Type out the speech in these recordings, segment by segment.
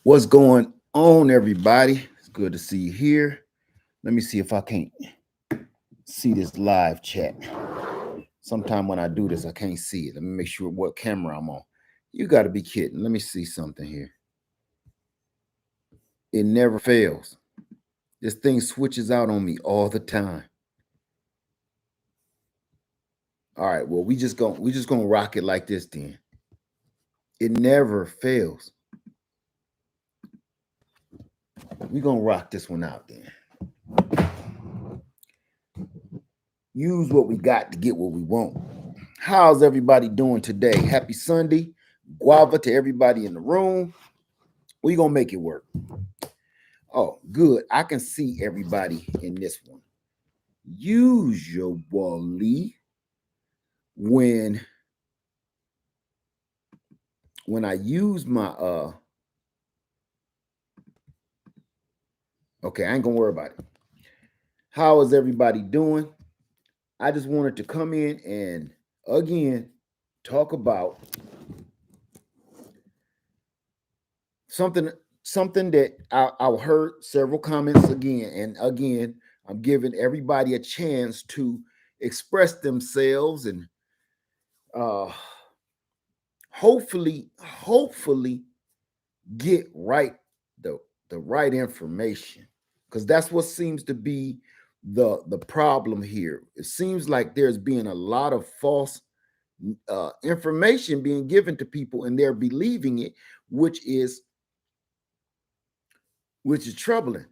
What's going on, everybody? It's good to see you here. Let me see if I can't see this live chat. Sometime when I do this, I can't see it. Let me make sure what camera I'm on. You got to be kidding. Let me see something here. It never fails. This thing switches out on me all the time. All right, well, we just gonna rock it like this then. It never fails. We're gonna rock this one out then. Use what we got to get what we want. How's everybody doing today? Happy Sunday. Guava to everybody in the room. We gonna make it work. Oh, good. I can see everybody in this one. Usually, when I use my okay, I ain't gonna worry about it. How is everybody doing? I just wanted to come in and again talk about something that I heard several comments again and again. I'm giving everybody a chance to express themselves and uh hopefully get the right information, because that's what seems to be the problem here. It seems like there's been a lot of false information being given to people and they're believing it, which is troubling,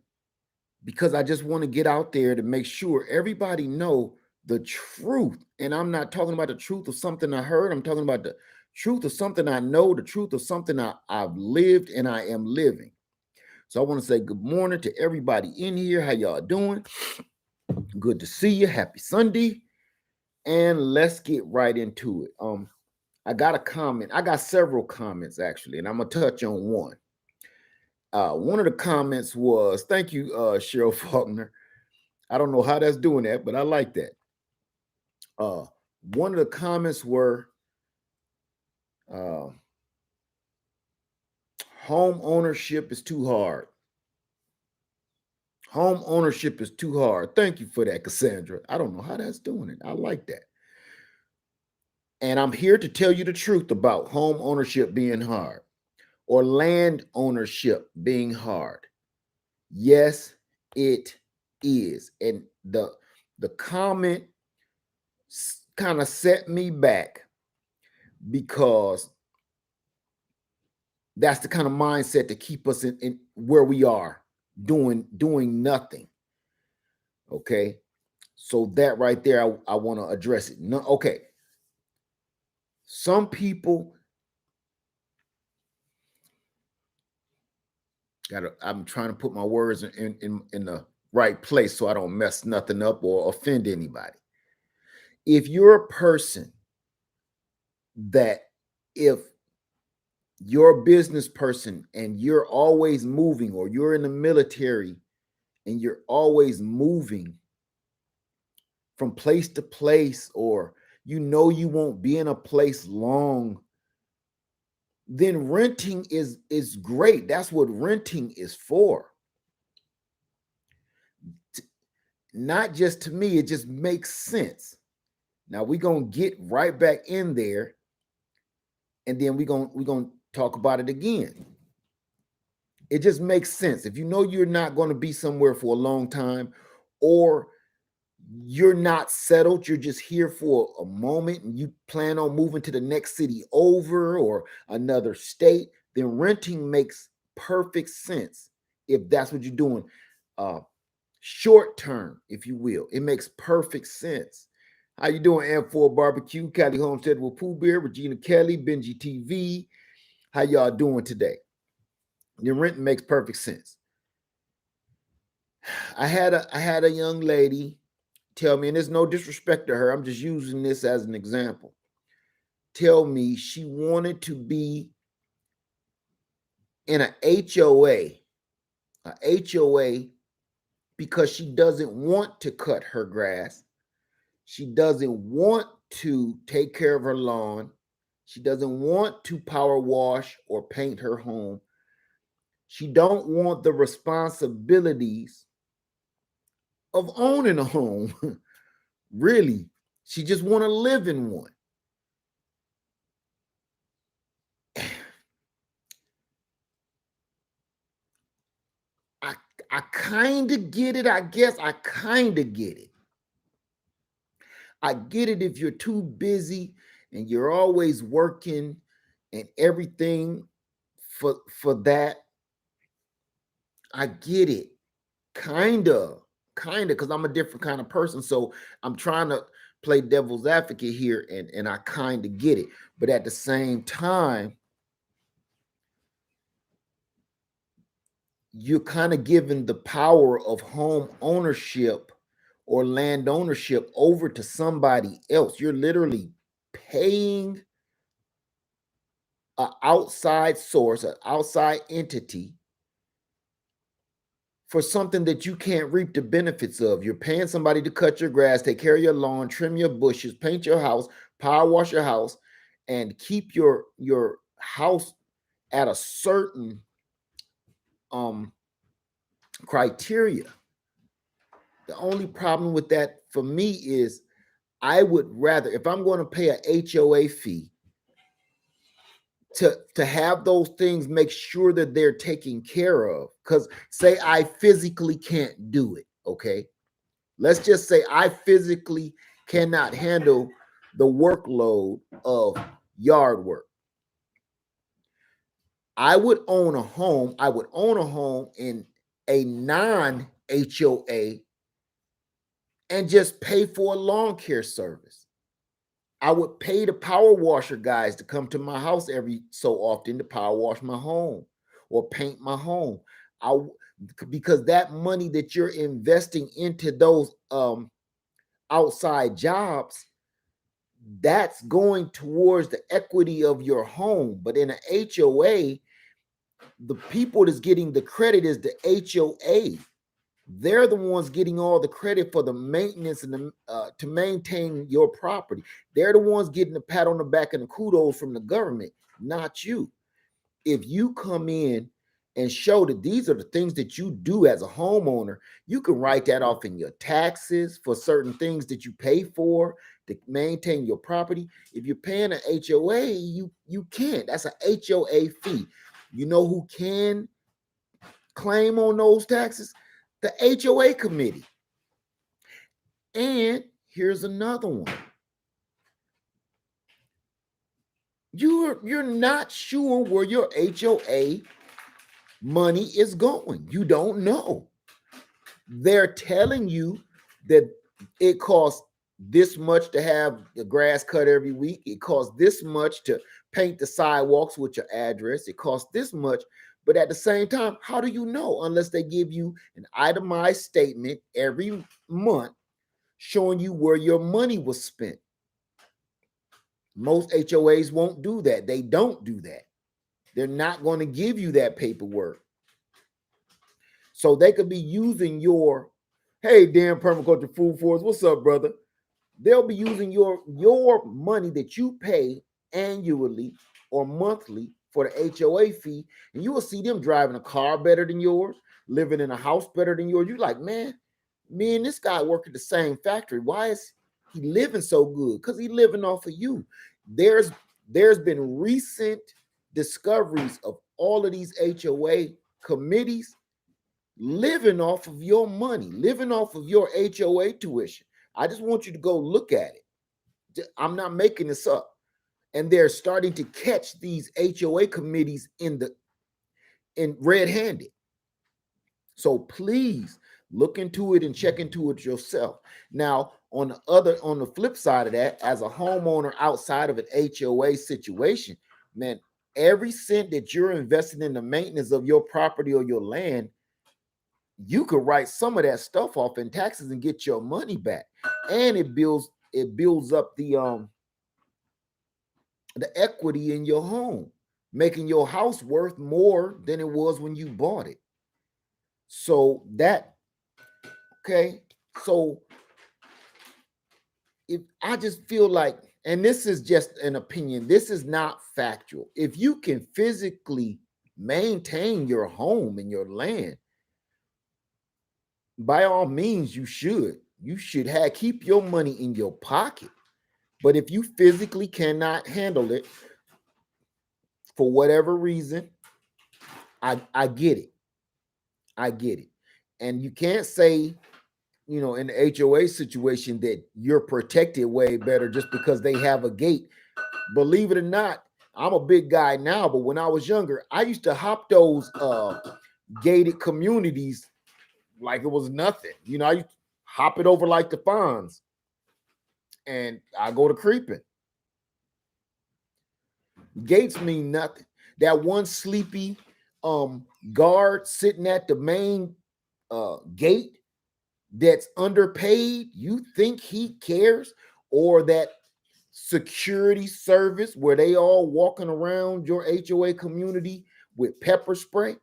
because I just want to get out there to make sure everybody know the truth. And I'm not talking about the truth of something I heard. I'm talking about the truth of something I know, the truth of something I've lived and I am living. So I want to say good morning to everybody in here. How y'all doing? Good to see you. Happy Sunday. And let's get right into it. I got a comment. I got several comments actually, and I'm gonna touch on one. One of the comments was, thank you, Cheryl Faulkner. I don't know how that's doing that, but I like that. One of the comments were, home ownership is too hard. Home ownership is too hard. Thank you for that, Cassandra. I don't know how that's doing it. I like that. And I'm here to tell you the truth about home ownership being hard or land ownership being hard. Yes, it is. And the comment kind of set me back, because that's the kind of mindset to keep us in where we are doing nothing. Okay. So that right there, I want to address it. No, okay. Some people I'm trying to put my words in the right place so I don't mess nothing up or offend anybody. If you're a person that, if you're a business person and you're always moving, or you're in the military and you're always moving from place to place, or you won't be in a place long, then renting is great. That's what renting is for. Not just to me, it just makes sense. Now we're gonna get right back in there, and then we're gonna talk about it again. It just makes sense. If you know you're not going to be somewhere for a long time, or you're not settled, you're just here for a moment and you plan on moving to the next city over or another state, then renting makes perfect sense. If that's what you're doing, short term, if you will, it makes perfect sense. How you doing, M4 Barbecue, Cali Homestead with Pooh Bear, Regina Kelly, Benji TV? How y'all doing today? Your renting makes perfect sense. I had a young lady tell me, and there's no disrespect to her, I'm just using this as an example, tell me she wanted to be in a HOA, because she doesn't want to cut her grass. She doesn't want to take care of her lawn. She doesn't want to power wash or paint her home. She don't want the responsibilities of owning a home. Really. She just want to live in one. I I kind of get it. I guess I kind of get it. I get it if you're too busy and you're always working and everything for that. I get it. Kinda, because I'm a different kind of person. So I'm trying to play devil's advocate here, and I kind of get it. But at the same time, you're kind of giving the power of home ownership or land ownership over to somebody else. You're literally paying an outside source, an outside entity for something that you can't reap the benefits of. You're paying somebody to cut your grass, take care of your lawn, trim your bushes, paint your house, power wash your house, and keep your house at a certain um criteria. The only problem with that for me is I would rather, if I'm going to pay a HOA fee, to have those things, make sure that they're taken care of. Because say I physically can't do it, okay? Let's just say I physically cannot handle the workload of yard work. I would own a home. I would own a home in a non HOA and just pay for a lawn care service. I would pay the power washer guys to come to my house every so often to power wash my home or paint my home. I because that money that you're investing into those outside jobs, that's going towards the equity of your home. But in an HOA, the people that's getting the credit is the HOA. They're the ones getting all the credit for the maintenance and to maintain your property. They're the ones getting the pat on the back and the kudos from the government, not you. If you come in and show that these are the things that you do as a homeowner, you can write that off in your taxes for certain things that you pay for to maintain your property. If you're paying an HOA, you can't. That's an HOA fee. You know who can claim on those taxes? The HOA committee. And here's another one. You're not sure where your HOA money is going. You don't know. They're telling you that it costs this much to have the grass cut every week. It costs this much to paint the sidewalks with your address. It costs this much. But at the same time, how do you know unless they give you an itemized statement every month showing you where your money was spent? Most HOAs won't do that. They don't do that. They're not going to give you that paperwork. So they could be using your, hey, damn permaculture food force, what's up, brother? They'll be using your money that you pay annually or monthly for the HOA fee, and you will see them driving a car better than yours, living in a house better than yours. You're like, man, me and this guy work at the same factory. Why is he living so good? Because he's living off of you. There's been recent discoveries of all of these HOA committees living off of your money, living off of your HOA tuition. I just want you to go look at it. I'm not making this up. And they're starting to catch these HOA committees in red-handed. So please look into it and check into it yourself. Now, on the flip side of that, as a homeowner outside of an HOA situation, man, every cent that you're investing in the maintenance of your property or your land, you could write some of that stuff off in taxes and get your money back. And it builds up the equity in your home, making your house worth more than it was when you bought it. So that, okay. So if I just feel like, and this is just an opinion, this is not factual. If you can physically maintain your home and your land. By all means, you should. You should keep your money in your pocket. But if you physically cannot handle it for whatever reason, I get it. I get it. And you can't say, in the HOA situation that you're protected way better just because they have a gate. Believe it or not, I'm a big guy now, but when I was younger, I used to hop those gated communities like it was nothing. I used to hop it over like the fawns, and I go to creeping. Gates mean nothing. That one sleepy guard sitting at the main gate that's underpaid, you think he cares? Or that security service where they all walking around your HOA community with pepper spray?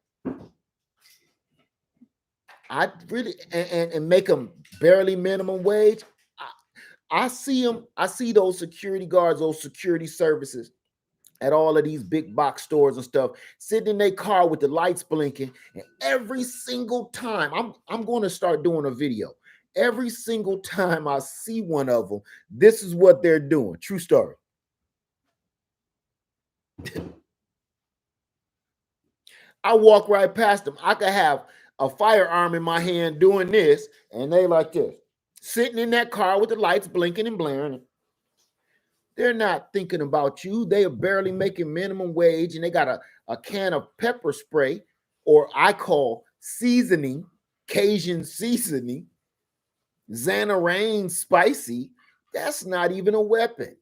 I really and make them barely minimum wage. I see them. I see those security guards, those security services at all of these big box stores and stuff, sitting in their car with the lights blinking. And every single time, I'm going to start doing a video. Every single time I see one of them, this is what they're doing. True story. I walk right past them. I could have a firearm in my hand doing this, and they like this, sitting in that car with the lights blinking and blaring. They're not thinking about you. They are barely making minimum wage, and they got a can of pepper spray, or I call seasoning, Cajun seasoning, Xanarain spicy. That's not even a weapon.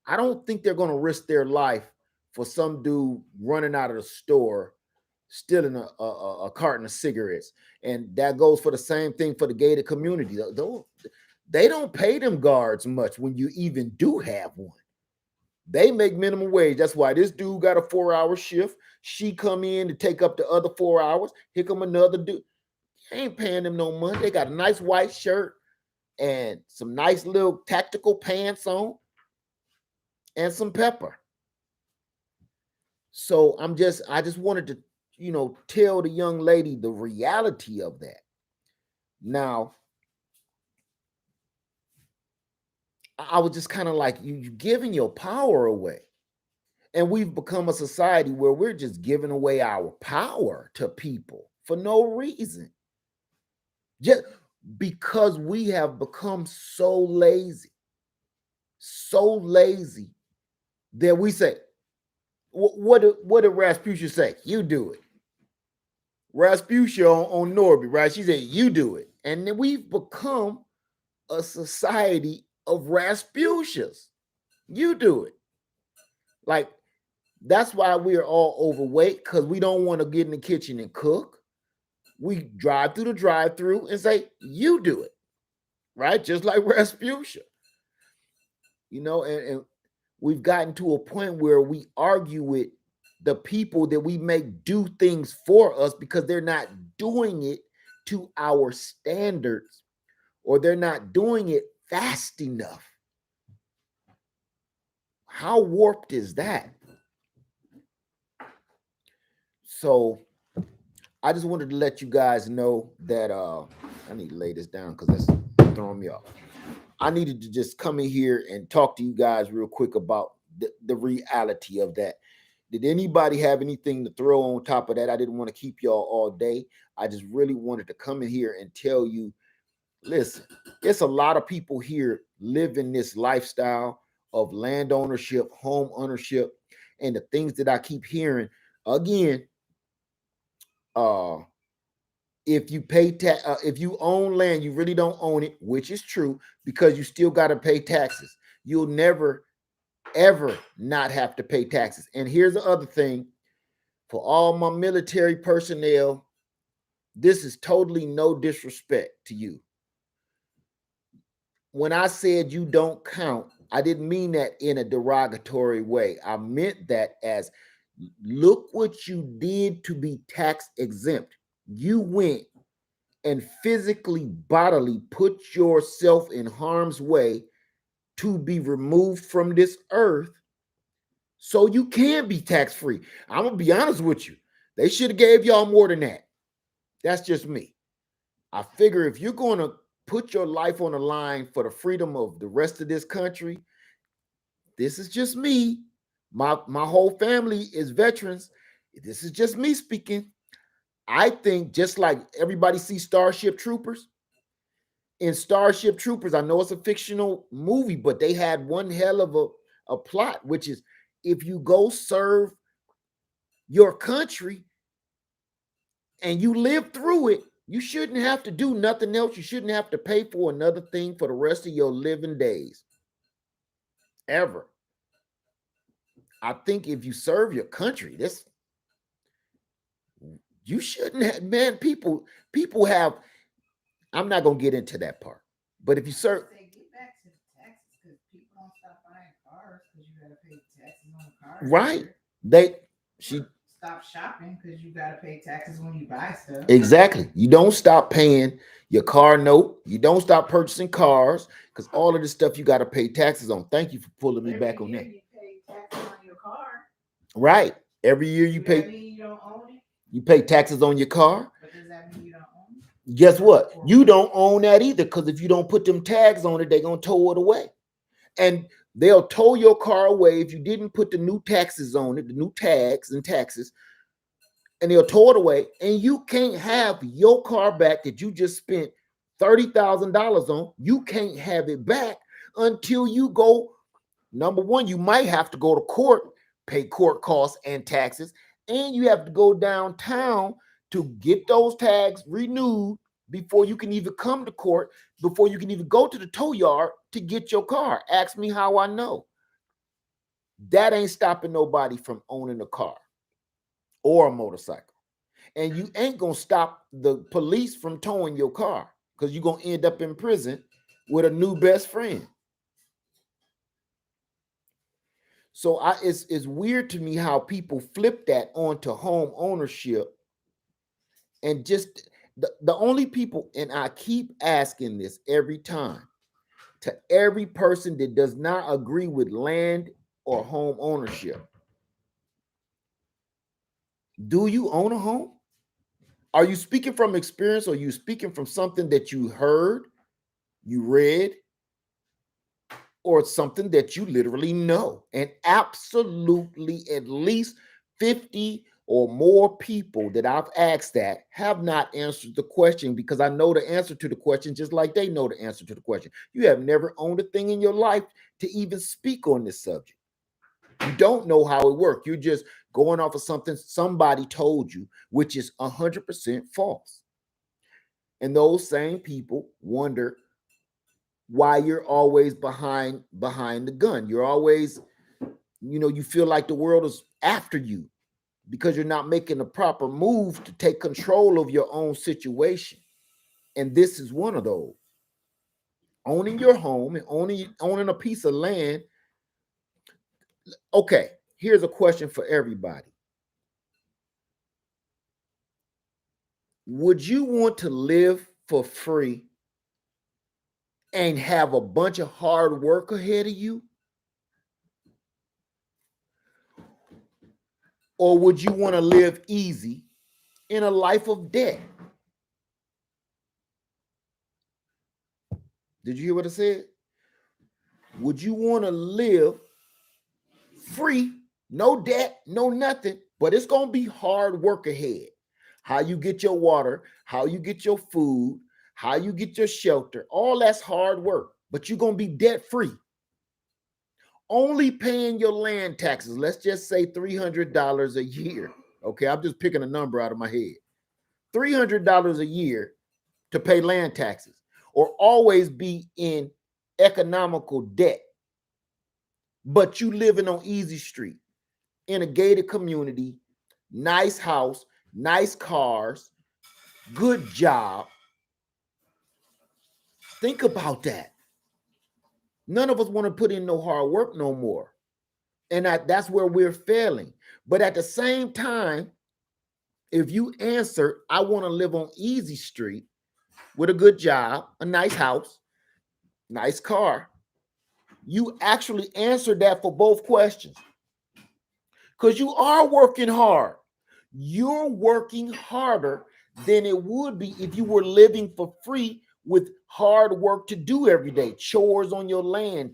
I don't think they're going to risk their life for some dude running out of the store stealing a carton of cigarettes. And that goes for the same thing for the gated community. They don't pay them guards much when you even do have one. They make minimum wage. That's why this dude got a 4-hour shift. She come in to take up the other 4 hours. Here come another dude. Ain't paying them no money. They got a nice white shirt and some nice little tactical pants on and some pepper. So I just wanted to, tell the young lady the reality of that. Now, I was just kind of like, you giving your power away. And we've become a society where we're just giving away our power to people for no reason. Just because we have become so lazy that we say, what did Rasputia say? You do it. Rasputia on Norby, right? She said, you do it. And then we've become a society of Rasputias. You do it. Like, that's why we're all overweight, because we don't want to get in the kitchen and cook. We drive through the drive-through and say, you do it. Right? Just like Rasputia. And we've gotten to a point where we argue with the people that we make do things for us because they're not doing it to our standards, or they're not doing it fast enough. How warped is that? So I just wanted to let you guys know that I need to lay this down because that's throwing me off. I needed to just come in here and talk to you guys real quick about the reality of that. Did anybody have anything to throw on top of that? I didn't want to keep y'all all day. I just really wanted to come in here and tell you, listen, it's a lot of people here living this lifestyle of land ownership, home ownership, and the things that I keep hearing. Again, if you pay if you own land, you really don't own it, which is true, because you still got to pay taxes. You'll never ever not have to pay taxes. And here's the other thing, for all my military personnel, this is totally no disrespect to you. When I said you don't count, I didn't mean that in a derogatory way. I meant that as, look what you did to be tax exempt. You went and physically, bodily put yourself in harm's way to be removed from this earth so you can be tax-free. I'm gonna be honest with you. They should have gave y'all more than that. That's just me. I figure if you're going to put your life on the line for the freedom of the rest of this country, this is just me. My whole family is veterans. This is just me speaking. I think just like everybody sees Starship Troopers, in Starship Troopers, I know it's a fictional movie, but they had one hell of a plot, which is if you go serve your country and you live through it, you shouldn't have to do nothing else. You shouldn't have to pay for another thing for the rest of your living days. Ever. I think if you serve your country, this you shouldn't have, man. People have, I'm not gonna get into that part. But if you serve, Say get back to the taxes because people don't stop buying cars because you gotta pay taxes on the car right, here. they she Or stop shopping because you gotta pay taxes when you buy stuff. exactly. You don't stop paying your car note. You don't stop purchasing cars because all of this stuff you got to pay taxes on. Thank you for pulling me Every back on year that. you pay taxes on your car. Right. Every year Do that mean you don't own it? you pay taxes on your car. But does that mean you don't own Guess what? it? You don't own that either because if you don't put them tags on it, they're gonna tow it away. And they'll tow your car away if you didn't put the new taxes on it, the new tags and taxes, and they'll tow it away. And you can't have your car back that you just spent $30,000 on. You can't have it back until you go. Number one, you might have to go to court, pay court costs and taxes, and you have to go downtown to get those tags renewed before you can even come to court, before you can even go to the tow yard to get your car. Ask me how I know. That ain't stopping nobody from owning a car or a motorcycle. And you ain't gonna stop the police from towing your car because you're gonna end up in prison with a new best friend. So it's weird to me how people flip that onto home ownership and just the only people, and I keep asking this every time to every person that does not agree with land or home ownership. Do you own a home? Are you speaking from experience or are you speaking from something that you heard, you read, or something that you literally know? And absolutely at least 50 or more people that I've asked that have not answered the question because I know the answer to the question just like they know the answer to the question. You have never owned a thing in your life to even speak on this subject. You don't know how it works. You're just going off of something somebody told you, which is 100% false. And those same people wonder why you're always behind the gun. You're always, you feel like the world is after you because you're not making the proper move to take control of your own situation. And this is one of those. Owning your home and owning a piece of land. Okay, here's a question for everybody. Would you want to live for free and have a bunch of hard work ahead of you? Or would you want to live easy in a life of debt? Did you hear what I said? Would you want to live free, no debt, no nothing, but it's going to be hard work ahead? How you get your water, how you get your food, how you get your shelter, all that's hard work, but you're going to be debt free. Only paying your land taxes, let's just say $300 a year. Okay, I'm just picking a number out of my head. $300 a year to pay land taxes or always be in economical debt. But you living on Easy Street in a gated community, nice house, nice cars, good job. Think about that. None of us want to put in no hard work no more. And that's where we're failing. But at the same time, if you answer, I want to live on Easy Street with a good job, a nice house, nice car, you actually answered that for both questions. because you are working hard. You're working harder than it would be if you were living for free with hard work to do every day, chores on your land.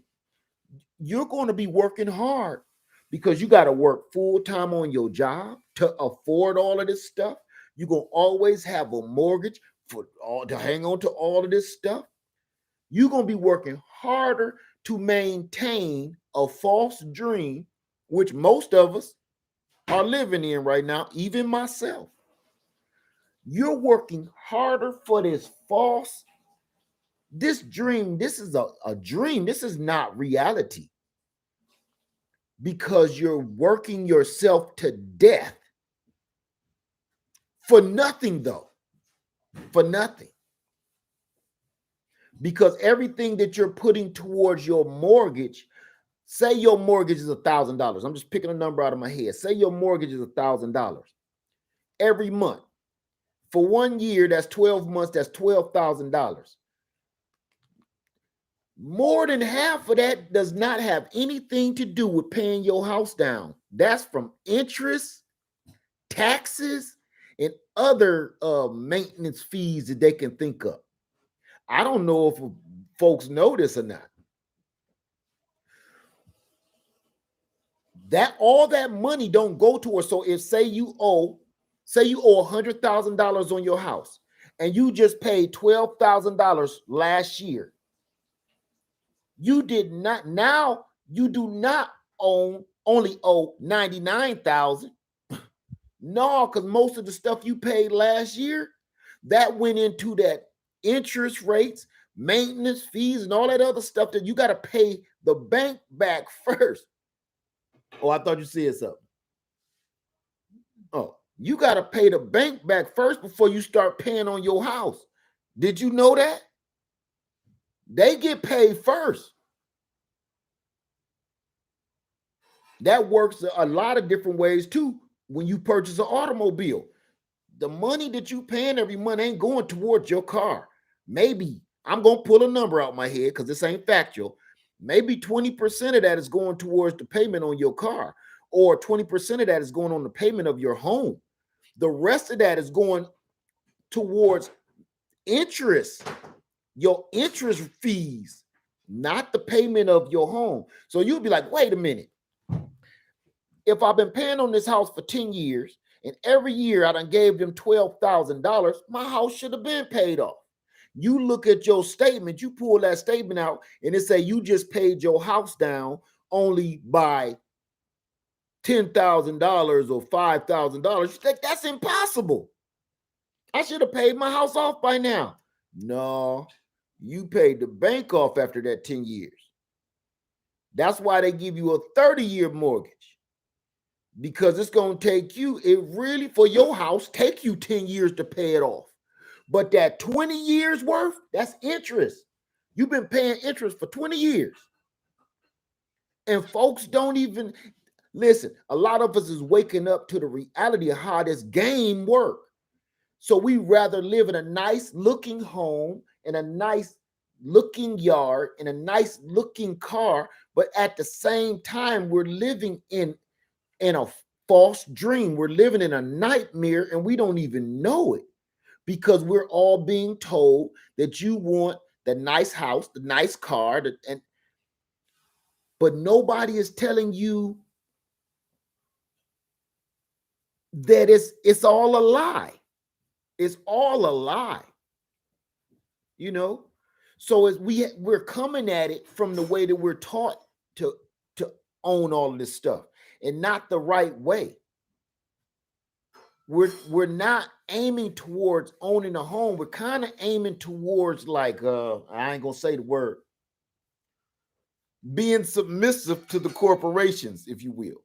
You're going to be working hard because you got to work full time on your job to afford all of this stuff. You're going to always have a mortgage for all to hang on to all of this stuff. You're going to be working harder to maintain a false dream, which most of us are living in right now, even myself. You're working harder for this false, this dream. This is a dream. This is not reality because you're working yourself to death for nothing, though. For nothing. Because everything that you're putting towards your mortgage, say your mortgage is $1,000. I'm just picking a number out of my head. Say your mortgage is $1,000 every month. For 1 year, that's 12 months, that's $12,000. More than half of that does not have anything to do with paying your house down. That's from interest, taxes, and other maintenance fees that they can think of. I don't know if folks know this or not. That all that money don't go towards. So if say you owe $100,000 on your house and you just paid $12,000 last year, you did not, now you do not only owe 99,000. No, because most of the stuff you paid last year, that went into that interest rates, maintenance fees, and all that other stuff that you got to pay the bank back first. Oh, I thought you said something. Oh, you got to pay the bank back first before you start paying on your house. Did you know that? They get paid first. That works a lot of different ways too. When you purchase an automobile, the money that you paying every month ain't going towards your car. Maybe I'm gonna pull a number out my head because this ain't factual. Maybe 20% of that is going towards the payment on your car, or 20% of that is going on the payment of your home. The rest of that is going towards interest, your interest fees, not the payment of your home. So you'll be like, wait a minute. If I've been paying on this house for 10 years and every year I done gave them $12,000, my house should have been paid off. You look at your statement, you pull that statement out and it say you just paid your house down only by $10,000 or $5,000. You think that's impossible. I should have paid my house off by now. No, you paid the bank off after that 10 years. That's why they give you a 30-year mortgage. Because it's going to take you, it really, for your house, take you 10 years to pay it off. But that 20 years worth, that's interest. You've been paying interest for 20 years. And folks don't even, listen, a lot of us is waking up to the reality of how this game works. So we rather live in a nice looking home, in a nice looking yard, in a nice looking car, but at the same time, we're living in a false dream. We're living in a nightmare and we don't even know it because we're all being told that you want the nice house, the nice car, but nobody is telling you that it's all a lie. It's all a lie. You know? So as we're coming at it from the way that we're taught to own all of this stuff and not the right way. We're not aiming towards owning a home. We're kind of aiming towards like I ain't gonna say the word, being submissive to the corporations, if you will.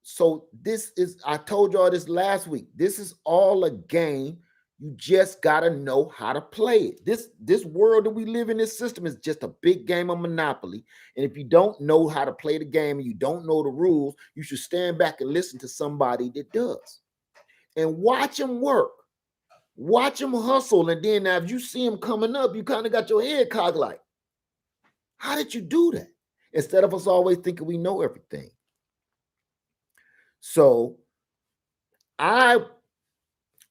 So this is, I told y'all this last week. This is all a game. You just gotta know how to play it. This world that we live in, this system is just a big game of Monopoly. And if you don't know how to play the game and you don't know the rules, you should stand back and listen to somebody that does. And watch them work. Watch them hustle. And then now if you see them coming up, you kind of got your head cocked like, how did you do that? Instead of us always thinking we know everything. So I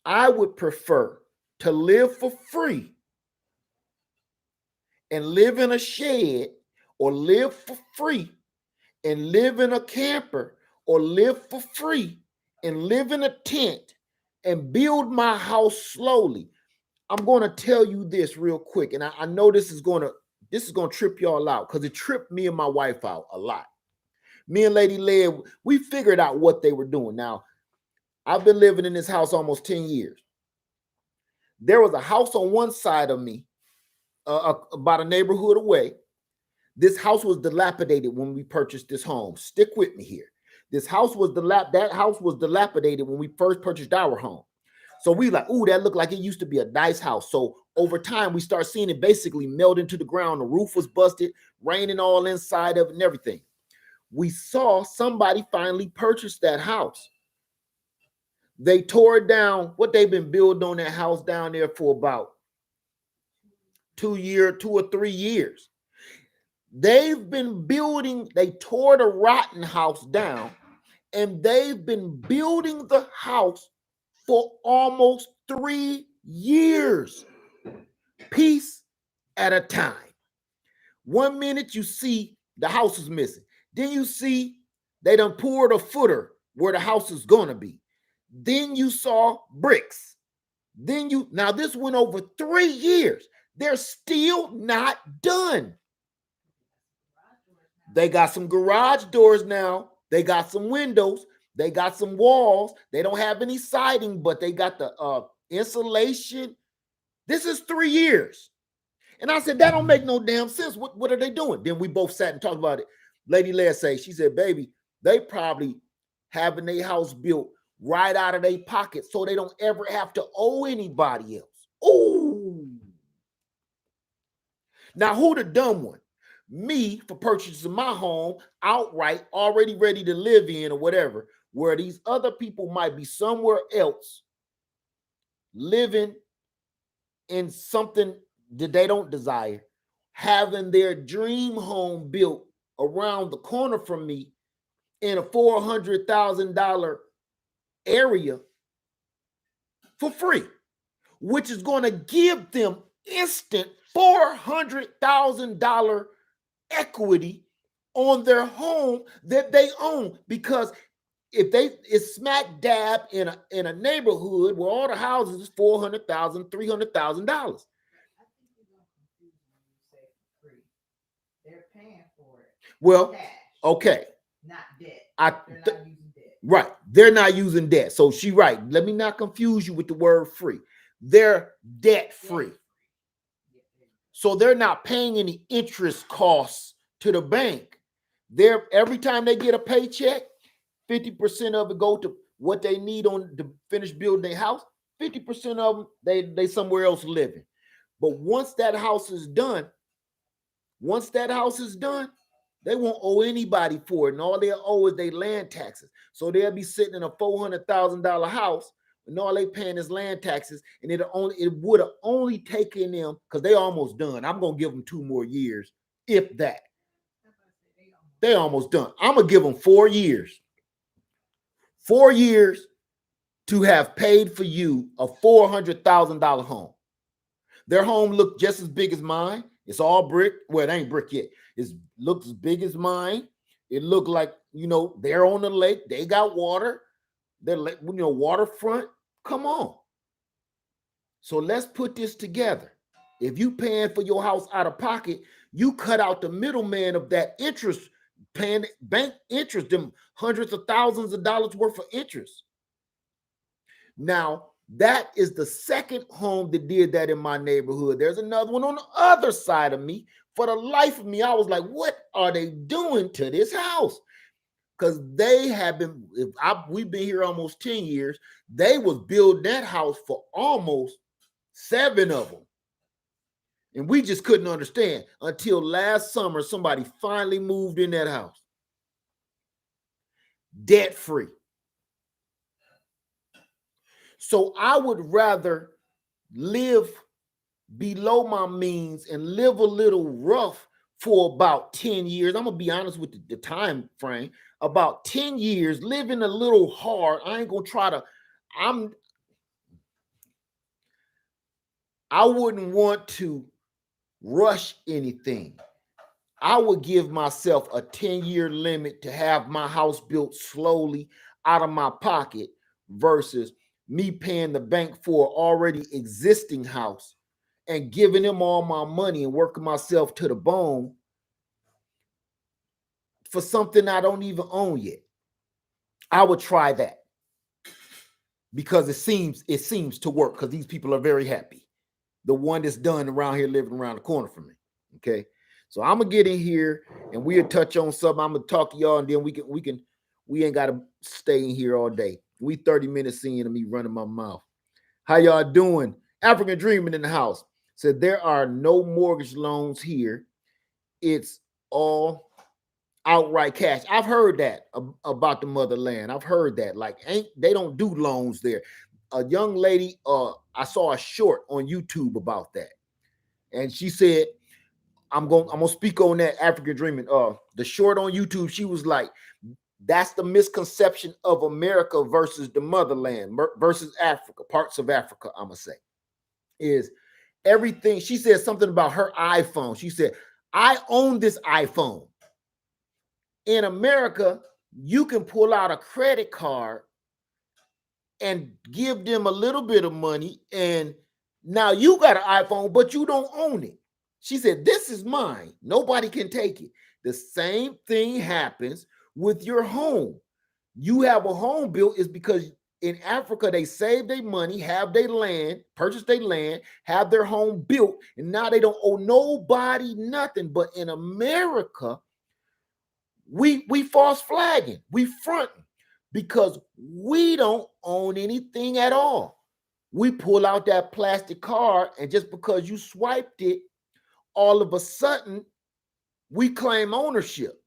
I would prefer to live for free and live in a shed, or live for free and live in a camper, or live for free and live in a tent and build my house slowly. I'm going to tell you this real quick, and I know this is going to trip y'all out, because it tripped me and my wife out a lot. Me and Lady Leia, we figured out what they were doing. Now, I've been living in this house almost 10 years. There was a house on one side of me, about a neighborhood away. This house was dilapidated when we purchased this home. Stick with me here. That house was dilapidated when we first purchased our home. So we like, ooh, that looked like it used to be a nice house. So over time, we start seeing it basically melt into the ground. The roof was busted, raining all inside of it and everything. We saw somebody finally purchase that house. They tore it down. What they've been building on that house down there for about 2 or 3 years. They've been building, they tore the rotten house down, and they've been building the house for almost 3 years, piece at a time. One minute you see the house is missing. Then you see they done poured a footer where the house is gonna be. Then you saw bricks. Now this went over 3 years. They're still not done. They got some garage doors now. They got some windows. They got some walls. They don't have any siding, but they got the insulation. This is 3 years. And I said, that don't make no damn sense. What are they doing? Then we both sat and talked about it. Lady Leia she said, baby, they probably having their house built right out of their pocket so they don't ever have to owe anybody else. Ooh. Now, who the dumb one? Me for purchasing my home outright, already ready to live in or whatever, where these other people might be somewhere else living in something that they don't desire, having their dream home built around the corner from me in a $400,000 area for free, which is going to give them instant $400,000 equity on their home that they own. Because if it's smack dab in a neighborhood where all the houses is $400,000, $300,000. They're paying for it. Well, cash, okay. Not debt. They're not using debt. Right. They're not using debt. So she right. Let me not confuse you with the word free. They're debt free. So they're not paying any interest costs to the bank. Every time they get a paycheck, 50% of it go to what they need on to finish building their house. 50% of them they somewhere else living. But once that house is done, they won't owe anybody for it, and all they'll owe is their land taxes. So they'll be sitting in a $400,000 house, and all they paying is land taxes, and it would have only taken them, because they almost done. I'm gonna give them 2 more years, if that. They almost done. I'm gonna give them 4 years. 4 years to have paid for you a $400,000 home. Their home looked just as big as mine. It's all brick. Well, it ain't brick yet. It looks as big as mine. It looked like, they're on the lake. They got water. They're, waterfront. Come on. So let's put this together. If you paying for your house out of pocket, you cut out the middleman of that interest, paying bank interest, them hundreds of thousands of dollars worth of interest. Now, that is the second home that did that in my neighborhood. There's another one on the other side of me. For the life of me, I was like, what are they doing to this house? Because they have been, we've been here almost 10 years. They was building that house for almost 7 of them. And we just couldn't understand until last summer, somebody finally moved in that house. Debt free. So I would rather live below my means and live a little rough for about 10 years. I'm gonna be honest with the time frame. About 10 years, living a little hard. I ain't gonna try to, I'm I wouldn't want to rush anything. I would give myself a 10-year limit to have my house built slowly out of my pocket versus me paying the bank for an already existing house and giving them all my money and working myself to the bone for something I don't even own yet. I would try that because it seems to work because these people are very happy. The one that's done around here living around the corner from me. Okay. So I'm gonna get in here and we'll touch on something. I'm gonna talk to y'all and then we ain't gotta stay in here all day. We 30 minutes in of me running my mouth. How y'all doing? African Dreaming in the house. Said there are no mortgage loans here. It's all outright cash. I've heard that about the motherland. I've heard that. Like, ain't they don't do loans there. A young lady, I saw a short on YouTube about that. And she said, I'm gonna speak on that African Dreaming. The short on YouTube, she was like, that's the misconception of America versus the motherland versus Africa, parts of Africa, I'm gonna say, is everything. She said something about her iPhone. She said, I own this iPhone. In America, you can pull out a credit card and give them a little bit of money, and now you got an iPhone, but you don't own it. She said, this is mine. Nobody can take it. The same thing happens with your home. You have a home built is because in Africa, they save their money, have their land, purchase their land, have their home built, and now they don't owe nobody nothing. But in America, we false flagging, we fronting because we don't own anything at all. We pull out that plastic card, and just because you swiped it, all of a sudden, we claim ownership.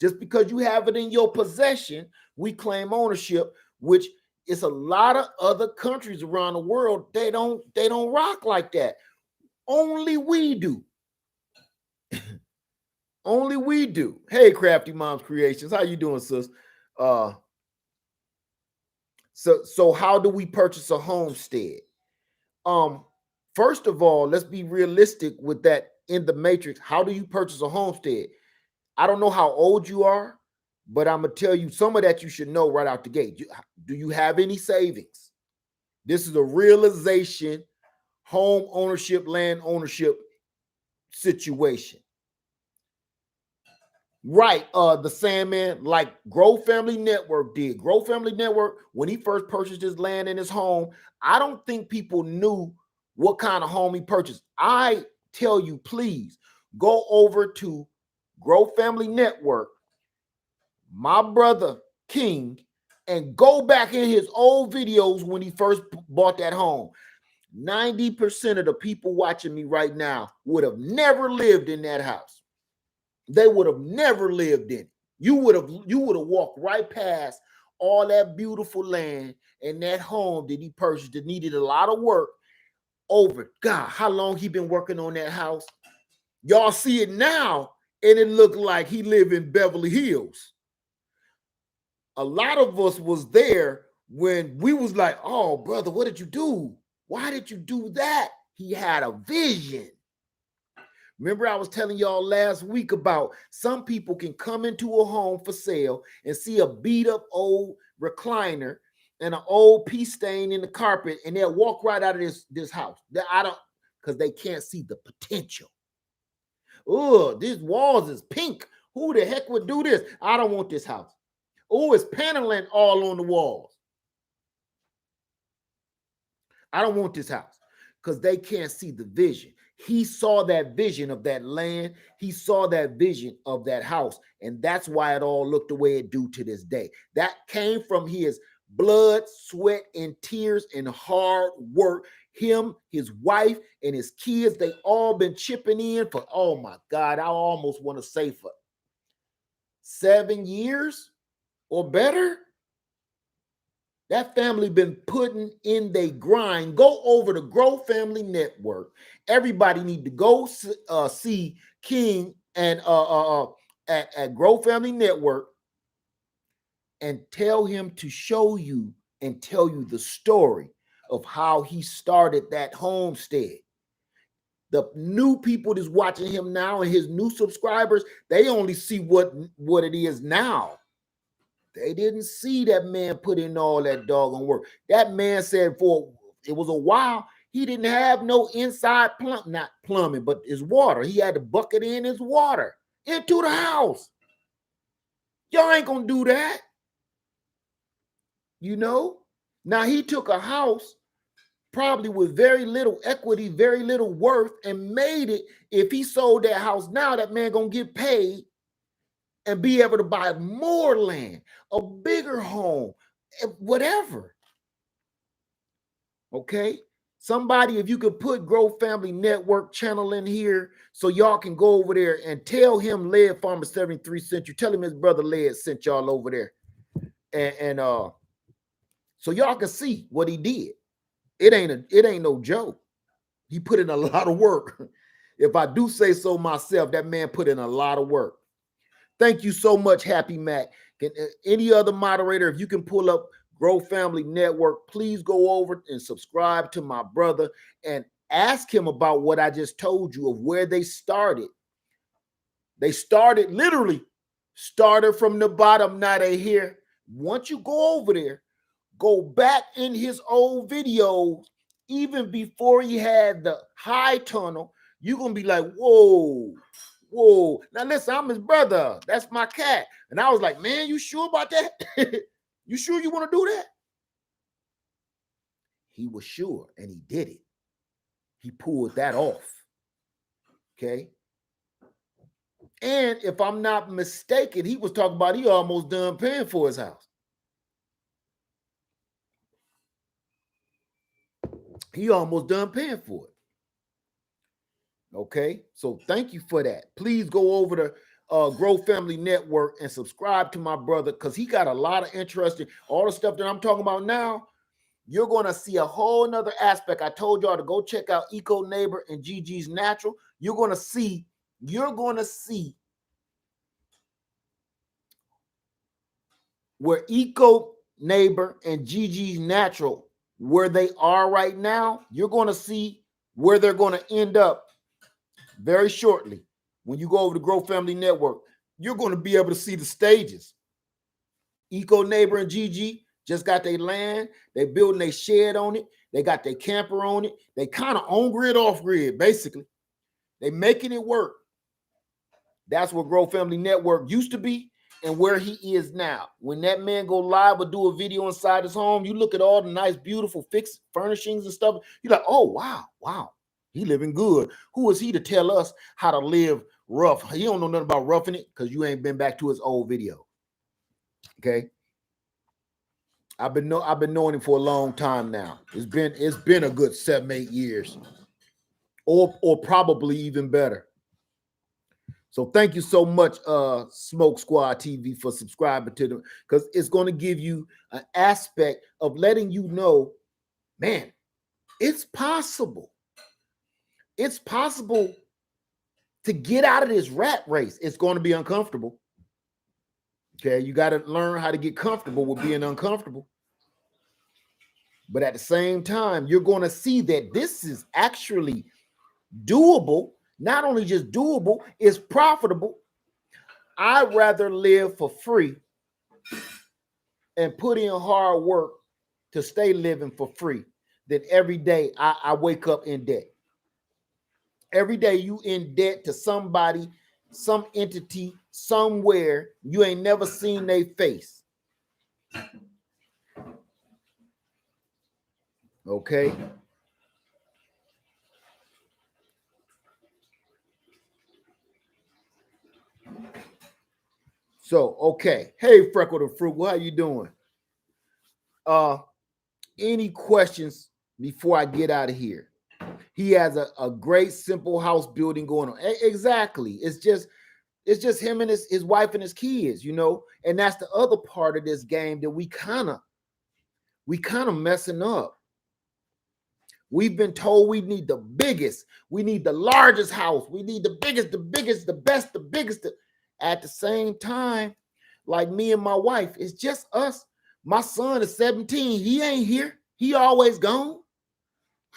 Just because you have it in your possession, we claim ownership, which is a lot of other countries around the world. They don't rock like that. Only we do. Only we do. Hey, Crafty Moms Creations, how you doing, sis? So how do we purchase a homestead? First of all, let's be realistic with that in the matrix. How do you purchase a homestead? I don't know how old you are, but I'm gonna tell you some of that you should know right out the gate. Do you have any savings? This is a realization, home ownership, land ownership situation. Right. The Sandman, like Grow Family Network did. Grow Family Network, when he first purchased his land and his home, I don't think people knew what kind of home he purchased. I tell you, please go over to Grow Family Network, my brother King, and go back in his old videos when he first bought that home. 90% of the people watching me right now would have never lived in that house. They would have never lived in it. You would have walked right past all that beautiful land and that home that he purchased that needed a lot of work over. God, how long he been working on that house? Y'all see it now, and it looked like he lived in Beverly Hills. A lot of us was there when we was like, oh, brother, what did you do? Why did you do that? He had a vision. Remember, I was telling y'all last week about some people can come into a home for sale and see a beat up old recliner and an old pee stain in the carpet, and they'll walk right out of this house. Because they can't see the potential. Oh, these walls is pink. Who the heck would do this? I don't want this house. Oh, it's paneling all on the walls. I don't want this house because they can't see the vision. He saw that vision of that land. He saw that vision of that house. And that's why it all looked the way it do to this day. That came from his blood, sweat, and tears and hard work. Him, his wife, and his kids, they all been chipping in for, oh my God, I almost want to say for 7 years or better. That family been putting in their grind. Go over to Grow Family Network. Everybody need to go see King and at Grow Family Network and tell him to show you and tell you the story of how he started that homestead. The new people that's watching him now and his new subscribers, they only see what it is now. They didn't see that man put in all that doggone work. That man said for it was a while he didn't have no inside not plumbing, but his water. He had to bucket in his water into the house. Y'all ain't gonna do that. You know? Now he took a house probably with very little equity, very little worth, and made it. If he sold that house now, that man gonna get paid and be able to buy more land, a bigger home, whatever. Okay? Somebody, if you could put Grow Family Network channel in here so y'all can go over there and tell him Lead Farmer 73 sent you. Tell him his brother Lead sent y'all over there. And so y'all can see what he did. It ain't no joke. He put in a lot of work. If I do say so myself, that man put in a lot of work. Thank you so much, Happy Mac. Can any other moderator, if you can pull up Grow Family Network, please go over and subscribe to my brother and ask him about what I just told you of where they started. They started literally started from the bottom. Now they here. Once you go over there, go back in his old videos, even before he had the high tunnel, you're going to be like, whoa, whoa. Now listen, I'm his brother. That's my cat. And I was like, man, you sure about that? You sure you want to do that? He was sure, and he did it. He pulled that off. Okay. And if I'm not mistaken, he was talking about he almost done paying for his house. He almost done paying for it. Okay, so thank you for that. Please go over to Grow Family Network and subscribe to my brother because he got a lot of interesting, all the stuff that I'm talking about now. You're going to see a whole nother aspect. I told y'all to go check out Eco Neighbor and Gigi's Natural. You're going to see where Eco Neighbor and Gigi's Natural, where they are right now. You're going to see where they're going to end up very shortly. When you go over to Grow Family Network, you're going to be able to see the stages. Eco Neighbor and Gigi just got their land. They building their shed on it. They got their camper on it. They kind of on grid, off grid, basically. They making it work. That's what Grow Family Network used to be and where he is now. When that man go live or do a video inside his home, you look at all the nice, beautiful fixed furnishings and stuff. You're like, oh, wow. He living good. Who is he to tell us how to live rough? He don't know nothing about roughing it because you ain't been back to his old video. Okay. I've been knowing him for a long time now. It's been a good 7-8 years. Or probably even better. So thank you so much, Smoke Squad TV, for subscribing to them, because it's going to give you an aspect of letting you know, man, it's possible. It's possible to get out of this rat race. It's going to be uncomfortable. Okay, you got to learn how to get comfortable with being uncomfortable. But at the same time, you're going to see that this is actually doable. Not only just doable, it's profitable. I'd rather live for free and put in hard work to stay living for free than every day I wake up in debt. Every day you in debt to somebody, some entity, somewhere you ain't never seen their face. Okay? So, okay. Hey, Freckle the Fruit, how you doing? Any questions before I get out of here? He has a great simple house building going on. Exactly. It's just him and his wife and his kids, you know. And that's the other part of this game that we kind of messing up. We've been told we need the biggest, we need the largest house, we need the biggest, the best, the biggest. At the same time, like me and my wife, it's just us. My son is 17. He ain't here. He always gone.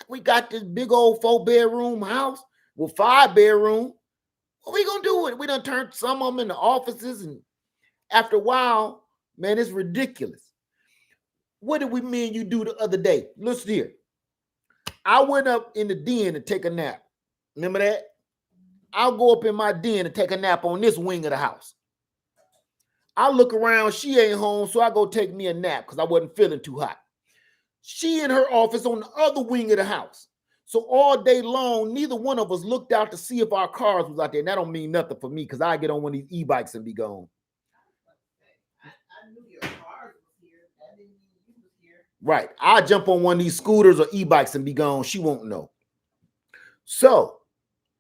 We got this big old 4-bedroom house with 5 bedroom. What we gonna do with it? We done turned some of them into offices, and after a while, man, it's ridiculous. What did we mean you do the other day? Listen here. I went up in the den to take a nap. Remember that? I'll go up in my den to take a nap on this wing of the house. I look around, she ain't home, so I go take me a nap because I wasn't feeling too hot. She in her office on the other wing of the house. So all day long, neither one of us looked out to see if our cars was out there. And that don't mean nothing for me because I get on one of these e-bikes and be gone. I knew your cars was here. That didn't mean you was here. Right. I jump on one of these scooters or e-bikes and be gone. She won't know. So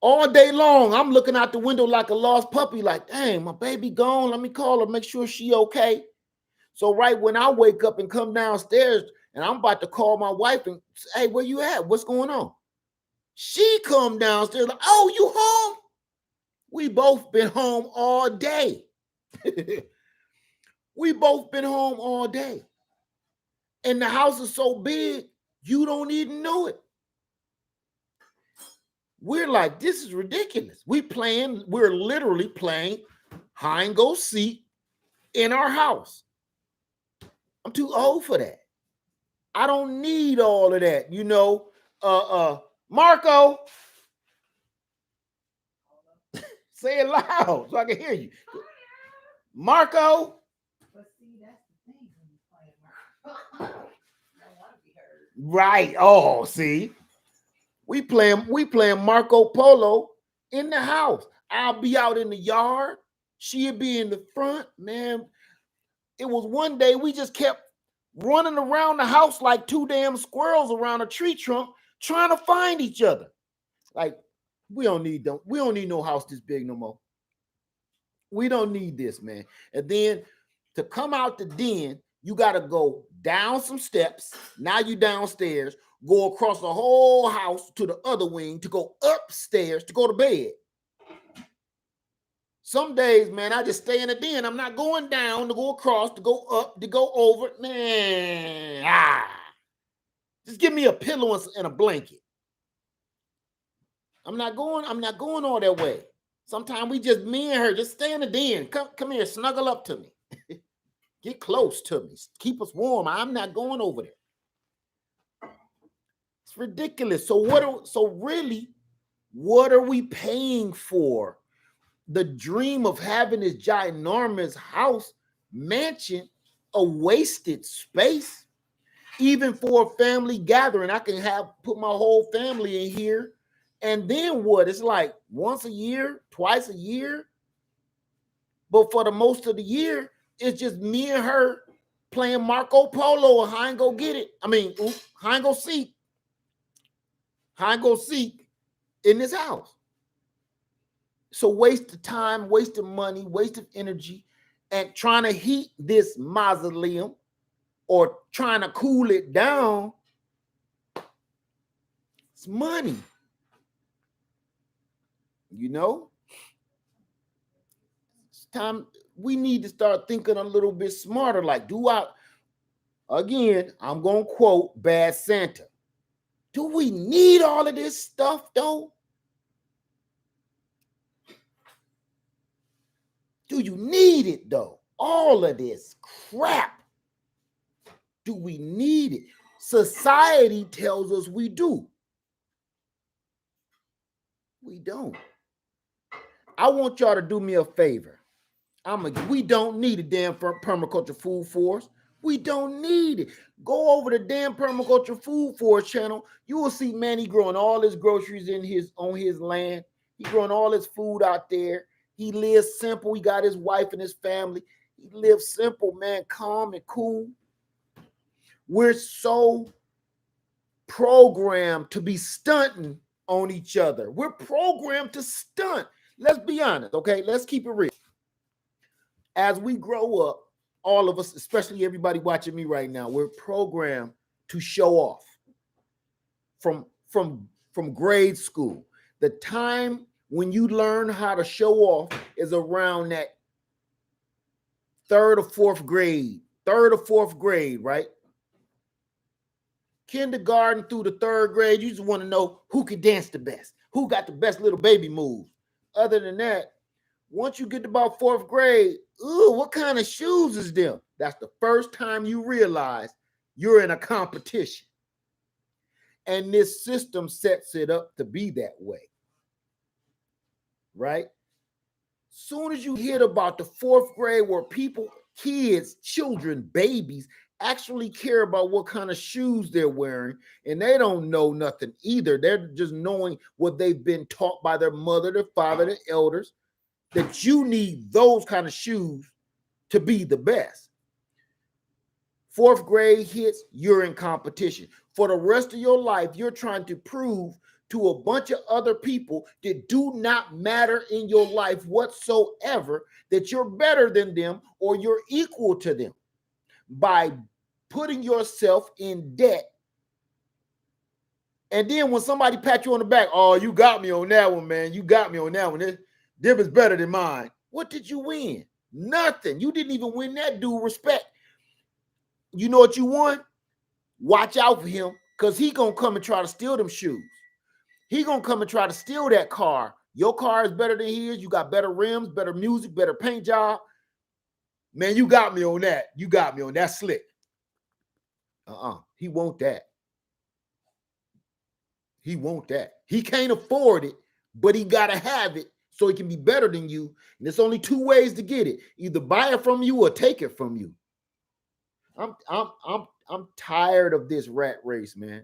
all day long, I'm looking out the window like a lost puppy, like, dang, my baby gone. Let me call her, make sure she okay. So right when I wake up and come downstairs and I'm about to call my wife and say, hey, where you at? What's going on? She come downstairs like, oh, you home? We both been home all day. We both been home all day. And the house is so big, you don't even know it. We're like, this is ridiculous. We're literally playing hide and go seek in our house. I'm too old for that. I don't need all of that, you know. Marco, say it loud so I can hear you. Marco. But see, that's the thing when you play Marco. You don't want to be heard. Right. Oh, see. We playing Marco Polo in the house. I'll be out in the yard. She'll be in the front. Man, it was one day we just kept running around the house like two damn squirrels around a tree trunk trying to find each other. Like, we don't need no house this big no more. We don't need this, man. And then to come out the den, you got to go down some steps. Now you downstairs, go across the whole house to the other wing to go upstairs to go to bed. Some days, man, I just stay in the den. I'm not going down to go across, to go up, to go over. Man, just give me a pillow and a blanket. I'm not going all that way. Sometimes we just, me and her, just stay in the den. Come here, snuggle up to me. Get close to me. Keep us warm. I'm not going over there. It's ridiculous. So really, what are we paying for? The dream of having this ginormous house, mansion, a wasted space, even for a family gathering. I can put my whole family in here. And then what? It's like once a year, twice a year. But for the most of the year, it's just me and her playing Marco Polo or hide and go get it. Hide and go seek. Hide and go seek in this house. So waste of time, waste of money, waste of energy, and trying to heat this mausoleum or trying to cool it down. It's money. You know? It's time. We need to start thinking a little bit smarter. Like, I'm going to quote Bad Santa. Do we need all of this stuff, though? Do you need it, though? All of this crap. Do we need it? Society tells us we do. We don't. I want y'all to do me a favor. We don't need a damn permaculture food forest. We don't need it. Go over the damn permaculture food forest channel. You will see Manny growing all his groceries on his land. He growing all his food out there. He lives simple. He got his wife and his family. He lives simple, man, calm and cool. We're so programmed to be stunting on each other. We're programmed to stunt. Let's be honest, okay? Let's keep it real. As we grow up, all of us, especially everybody watching me right now, we're programmed to show off. from grade school. The time when you learn how to show off is around that third or fourth grade, right? Kindergarten through the third grade, you just want to know who can dance the best, who got the best little baby moves. Other than that, once you get to about fourth grade, ooh, what kind of shoes is them? That's the first time you realize you're in a competition. And this system sets it up to be that way, right? Soon as you hear about the fourth grade where people, kids, children, babies actually care about what kind of shoes they're wearing, and they don't know nothing either. They're just knowing what they've been taught by their mother, their father, their elders, that you need those kind of shoes to be the best. Fourth grade hits, you're in competition. For the rest of your life, you're trying to prove to a bunch of other people that do not matter in your life whatsoever that you're better than them or you're equal to them by putting yourself in debt. And then when somebody pat you on the back, oh, you got me on that one, man. You got me on that one. This is better than mine. What did you win? Nothing. You didn't even win that dude respect. You know what you won? Watch out for him, because he gonna come and try to steal them shoes. He gonna come and try to steal that car. Your car is better than his. You got better rims, better music, better paint job. Man, you got me on that. You got me on that slick. He want that. He want that. He can't afford it, but he gotta have it so he can be better than you. And there's only two ways to get it: either buy it from you or take it from you. I'm tired of this rat race, man.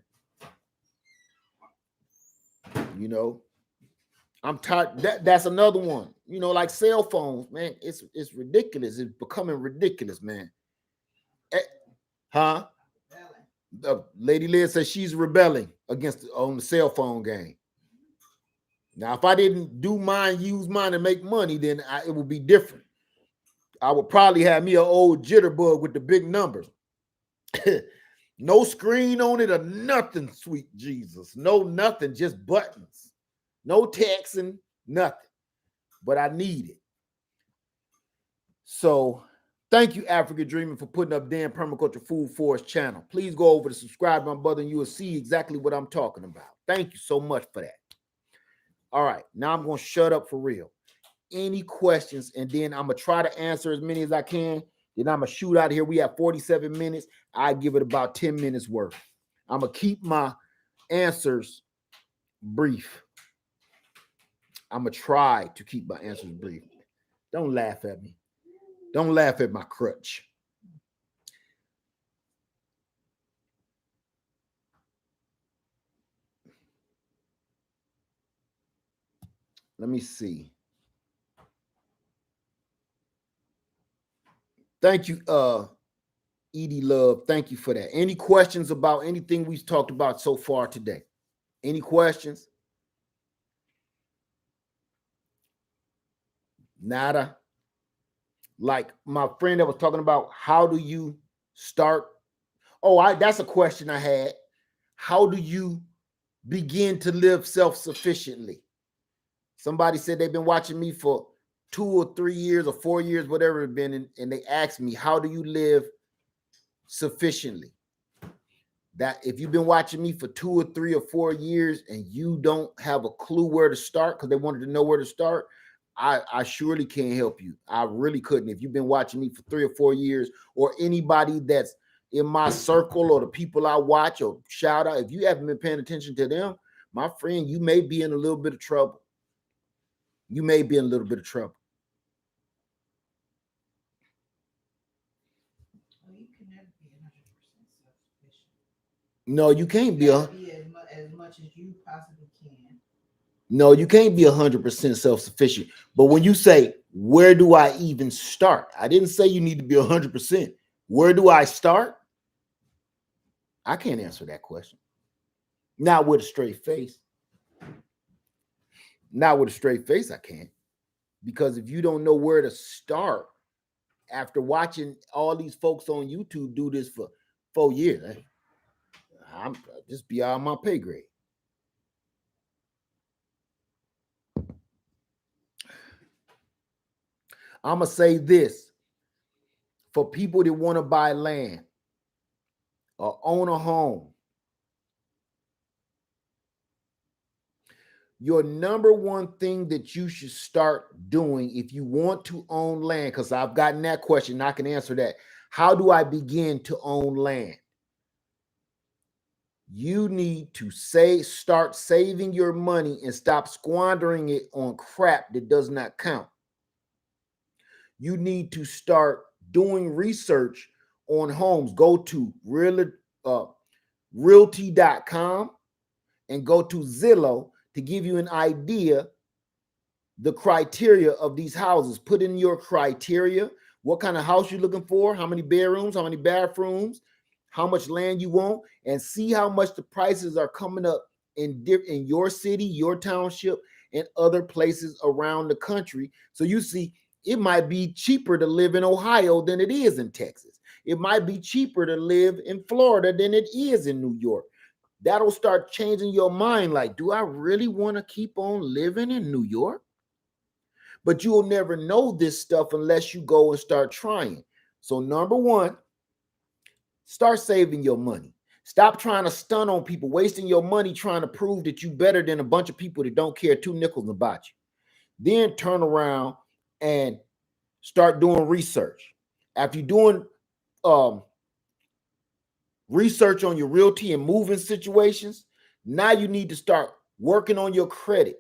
You know, I'm tired. That's another one. You know, like cell phones, man. It's ridiculous. It's becoming ridiculous, man. Huh? Lady Liz says she's rebelling on the cell phone game. Now, if I didn't use mine to make money, then it would be different. I would probably have me an old jitterbug with the big numbers. No screen on it or nothing, sweet Jesus. No nothing, just buttons. No texting, nothing. But I need it. So thank you, Africa Dreaming, for putting up Dan Permaculture Food Forest channel. Please go over to subscribe, my brother, and you will see exactly what I'm talking about. Thank you so much for that. All right, now I'm going to shut up for real. Any questions, and then I'm going to try to answer as many as I can. Then I'm going to shoot out of here. We have 47 minutes. I give it about 10 minutes worth. I'm going to keep my answers brief. I'm going to try to keep my answers brief. Don't laugh at me. Don't laugh at my crutch. Let me see. Thank you, Edie Love. Thank you for that. Any questions about anything we've talked about so far today? Any questions? Nada. Like my friend that was talking about, how do you start? Oh, that's a question I had. How do you begin to live self-sufficiently? Somebody said they've been watching me for 2 or 3 years or 4 years, whatever it's been, and they asked me, how do you live sufficiently? That if you've been watching me for 2 or 3 or 4 years and you don't have a clue where to start because they wanted to know where to start, I surely can't help you. I really couldn't. If you've been watching me for 3 or 4 years, or anybody that's in my circle or the people I watch or shout out, if you haven't been paying attention to them, my friend, you may be in a little bit of trouble. You may be in a little bit of trouble. Well, you can never be 100% self-sufficient. No, you can't be as much as you possibly can. No, you can't be 100% self-sufficient. But when you say, where do I even start? I didn't say you need to be 100%. Where do I start? I can't answer that question. Not with a straight face. Not with a straight face, I can't. Because if you don't know where to start after watching all these folks on YouTube do this for 4 years, I'm just beyond my pay grade. I'm going to say this for people that want to buy land or own a home. Your number one thing that you should start doing if you want to own land, because I've gotten that question, I can answer that. How do I begin to own land? You need to start saving your money and stop squandering it on crap that does not count. You need to start doing research on homes. Go to realty.com and go to Zillow to give you an idea the criteria of these houses. Put in your criteria, what kind of house you're looking for, how many bedrooms, how many bathrooms, how much land you want, and see how much the prices are coming up in your city, your township, and other places around the country. So you see, it might be cheaper to live in Ohio than it is in Texas. It might be cheaper to live in Florida than it is in New York. That'll start changing your mind. Like, do I really want to keep on living in New York? But you'll never know this stuff unless you go and start trying. So number one, start saving your money. Stop trying to stun on people, wasting your money trying to prove that you're better than a bunch of people that don't care two nickels about you. Then turn around and start doing research. After you're doing research on your realty and moving situations, now you need to start working on your credit.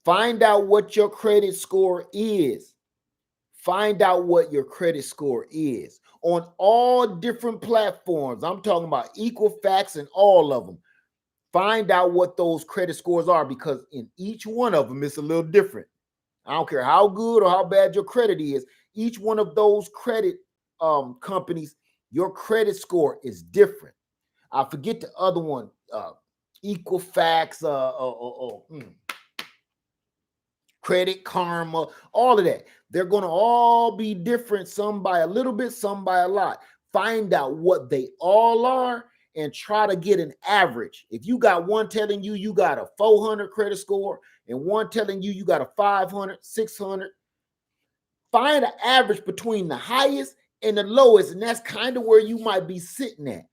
Find out what your credit score is. Find out what your credit score is on all different platforms. I'm talking about Equifax and all of them. Find out what those credit scores are, because in each one of them, it's a little different. I don't care how good or how bad your credit is. Each one of those credit companies, your credit score is different. I forget the other one, Equifax, Credit Karma, all of that. They're going to all be different, some by a little bit, some by a lot. Find out what they all are and try to get an average. If you got one telling you you got a 400 credit score and one telling you got a 500, 600, find an average between the highest and the lowest, and that's kind of where you might be sitting at.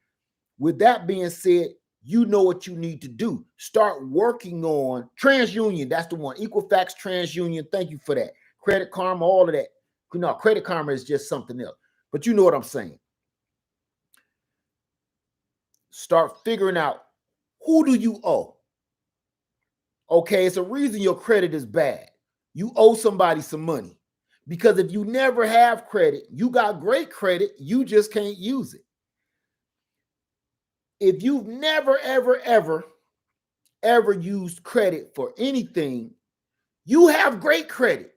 With that being said, you know what you need to do. Start working on TransUnion. That's the one. Equifax, TransUnion. Thank you for that. Credit Karma, all of that. No, Credit Karma is just something else. But you know what I'm saying. Start figuring out, who do you owe? Okay, it's a reason your credit is bad. You owe somebody some money. Because if you never have credit, you got great credit, you just can't use it. If you've never, ever used credit for anything, you have great credit.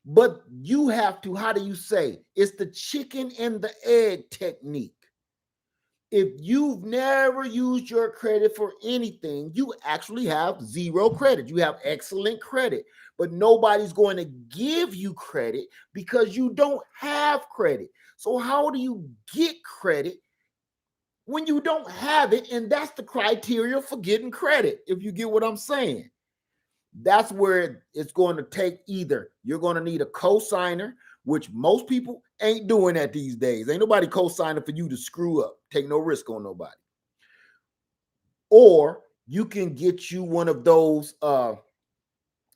But you have to, how do you say? It's the chicken and the egg technique. If you've never used your credit for anything, you actually have zero credit. You have excellent credit, but nobody's going to give you credit because you don't have credit. So how do you get credit when you don't have it? And that's the criteria for getting credit, if you get what I'm saying. That's where it's going to take, either you're going to need a co-signer, which most people ain't doing that these days. Ain't nobody co-signing for you to screw up, take no risk on nobody. Or you can get you one of those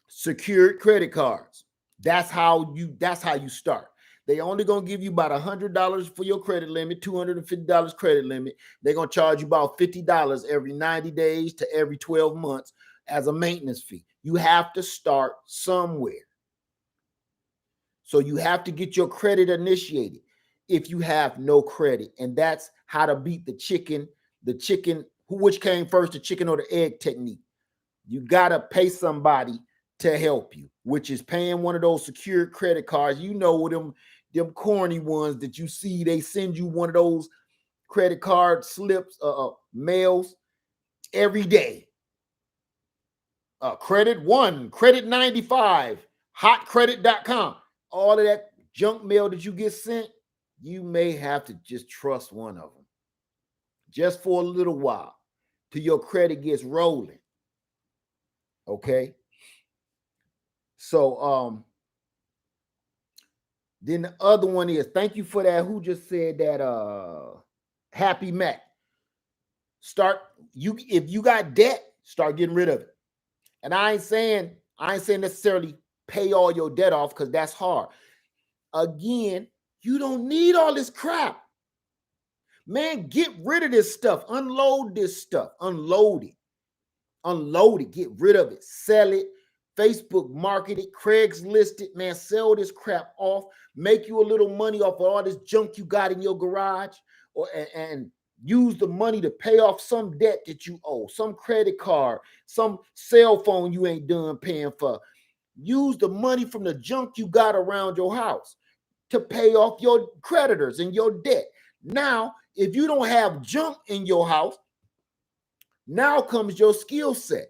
secured credit cards. That's how you start. They only gonna give you about $100 for your credit limit, $250 credit limit. They're gonna charge you about $50 every 90 days to every 12 months as a maintenance fee. You have to start somewhere. So you have to get your credit initiated if you have no credit. And that's how to beat the chicken, which came first, the chicken or the egg technique. You gotta pay somebody to help you, which is paying one of those secured credit cards. You know, them corny ones that you see, they send you one of those credit card slips, mails every day. Credit 1, credit 95, hotcredit.com. All of that junk mail that you get sent, you may have to just trust one of them just for a little while till your credit gets rolling. Okay. So Then the other one is, thank you for that. Who just said that? Happy Mac. Start you if you got debt, start getting rid of it. And I ain't saying necessarily pay all your debt off because that's hard. Again, you don't need all this crap. Man, get rid of this stuff. Unload this stuff. Unload it. Unload it. Get rid of it. Sell it. Facebook market it. Craigslist it. Man, sell this crap off. Make you a little money off of all this junk you got in your garage, and use the money to pay off some debt that you owe, some credit card, some cell phone you ain't done paying for. Use the money from the junk you got around your house to pay off your creditors and your debt. Now, if you don't have junk in your house, now comes your skill set.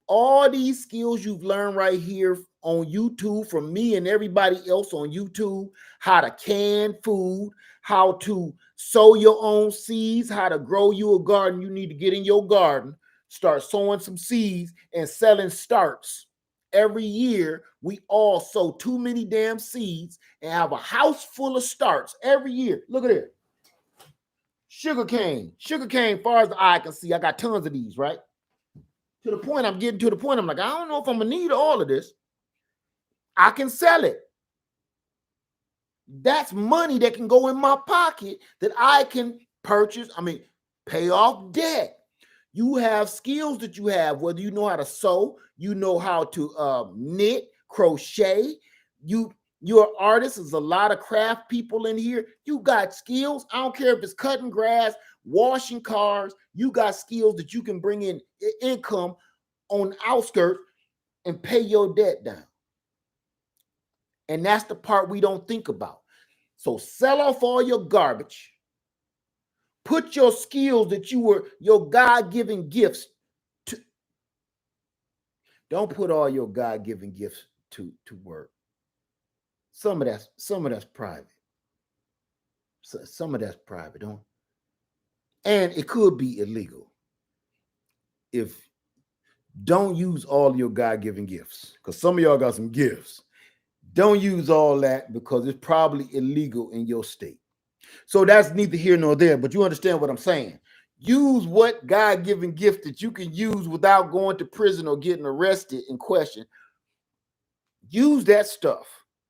All these skills you've learned right here on YouTube from me and everybody else on YouTube, how to can food, how to sow your own seeds, how to grow you a garden. You need to get in your garden, start sowing some seeds and selling starts. Every year, we all sow too many damn seeds and have a house full of starts every year. Look at it. Sugar cane, far as the eye can see. I got tons of these, right? To the point I'm getting to the point, I'm like, I don't know if I'm gonna need all of this. I can sell it. That's money that can go in my pocket that I can purchase. Pay off debt. You have skills that you have, whether you know how to sew, you know how to knit, crochet. You're an artist. There's a lot of craft people in here. You got skills. I don't care if it's cutting grass, washing cars. You got skills that you can bring in income on the outskirts and pay your debt down. And that's the part we don't think about. So sell off all your garbage. Put your skills that your God-given gifts to. Don't put all your God-given gifts to work. Some of that's private. Some of that's private. And it could be illegal. Don't use all your God-given gifts, because some of y'all got some gifts. Don't use all that because it's probably illegal in your state. So that's neither here nor there, but you understand what I'm saying. Use what God-given gift that you can use without going to prison or getting arrested and questioned. Use that stuff,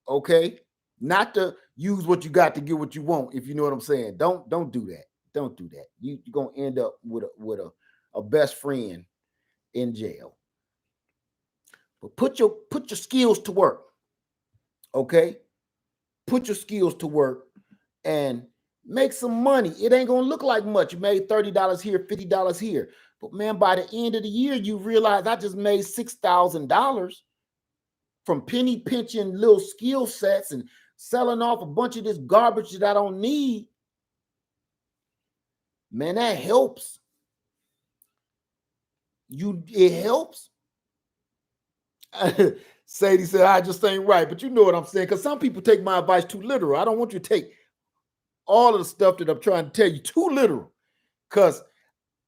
okay? Not to use what you got to get what you want, if you know what I'm saying. Don't do that. Don't do that. You're gonna end up with a best friend in jail. But put your skills to work. Okay? Put your skills to work and make some money. It ain't gonna look like much. You made $30 here, $50 here. But man, by the end of the year, you realize I just made $6,000 from penny pinching little skill sets and selling off a bunch of this garbage that I don't need. Man, that helps. It helps. Sadie said, I just ain't right. But you know what I'm saying? Because some people take my advice too literal. I don't want you to take all of the stuff that I'm trying to tell you too literal. Because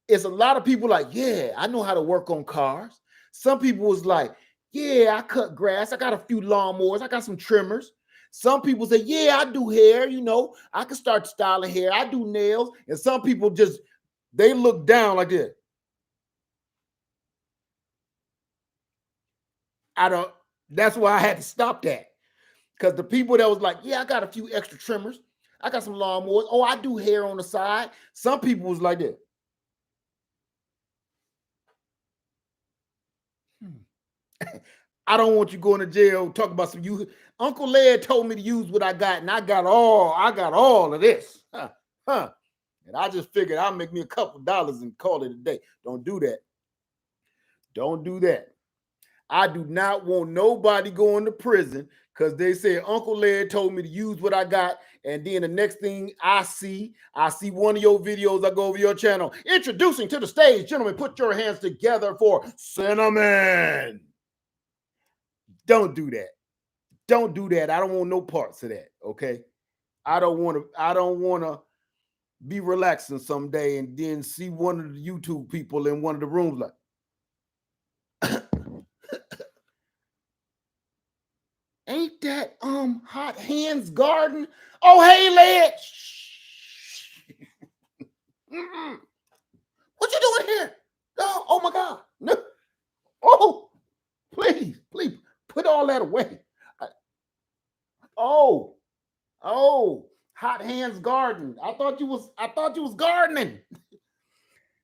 it's a lot of people like, yeah, I know how to work on cars. Some people was like, yeah, I cut grass. I got a few lawnmowers. I got some trimmers. Some people say, yeah, I do hair. I can start styling hair. I do nails. And some people they look down like this. That's why I had to stop that. Because the people that was like, yeah, I got a few extra trimmers. I got some lawnmowers. Oh, I do hair on the side. Some people was like that. I don't want you going to jail talking about some you. Uncle Led told me to use what I got, and I got all of this. And I just figured I'll make me a couple dollars and call it a day. Don't do that. Don't do that. I do not want nobody going to prison because they said Uncle Led told me to use what I got. And then the next thing I see one of your videos. I go over your channel. Introducing to the stage, gentlemen, put your hands together for Cinnamon. Don't do that. Don't do that. I don't want no parts of that. Okay. I don't want to be relaxing someday and then see one of the YouTube people in one of the rooms like, ain't get that Hot Hands Garden. Oh, hey, lad. What you doing here? Oh my God. No. Oh, please put all that away. Oh, oh, Hot Hands Garden. I thought you was gardening.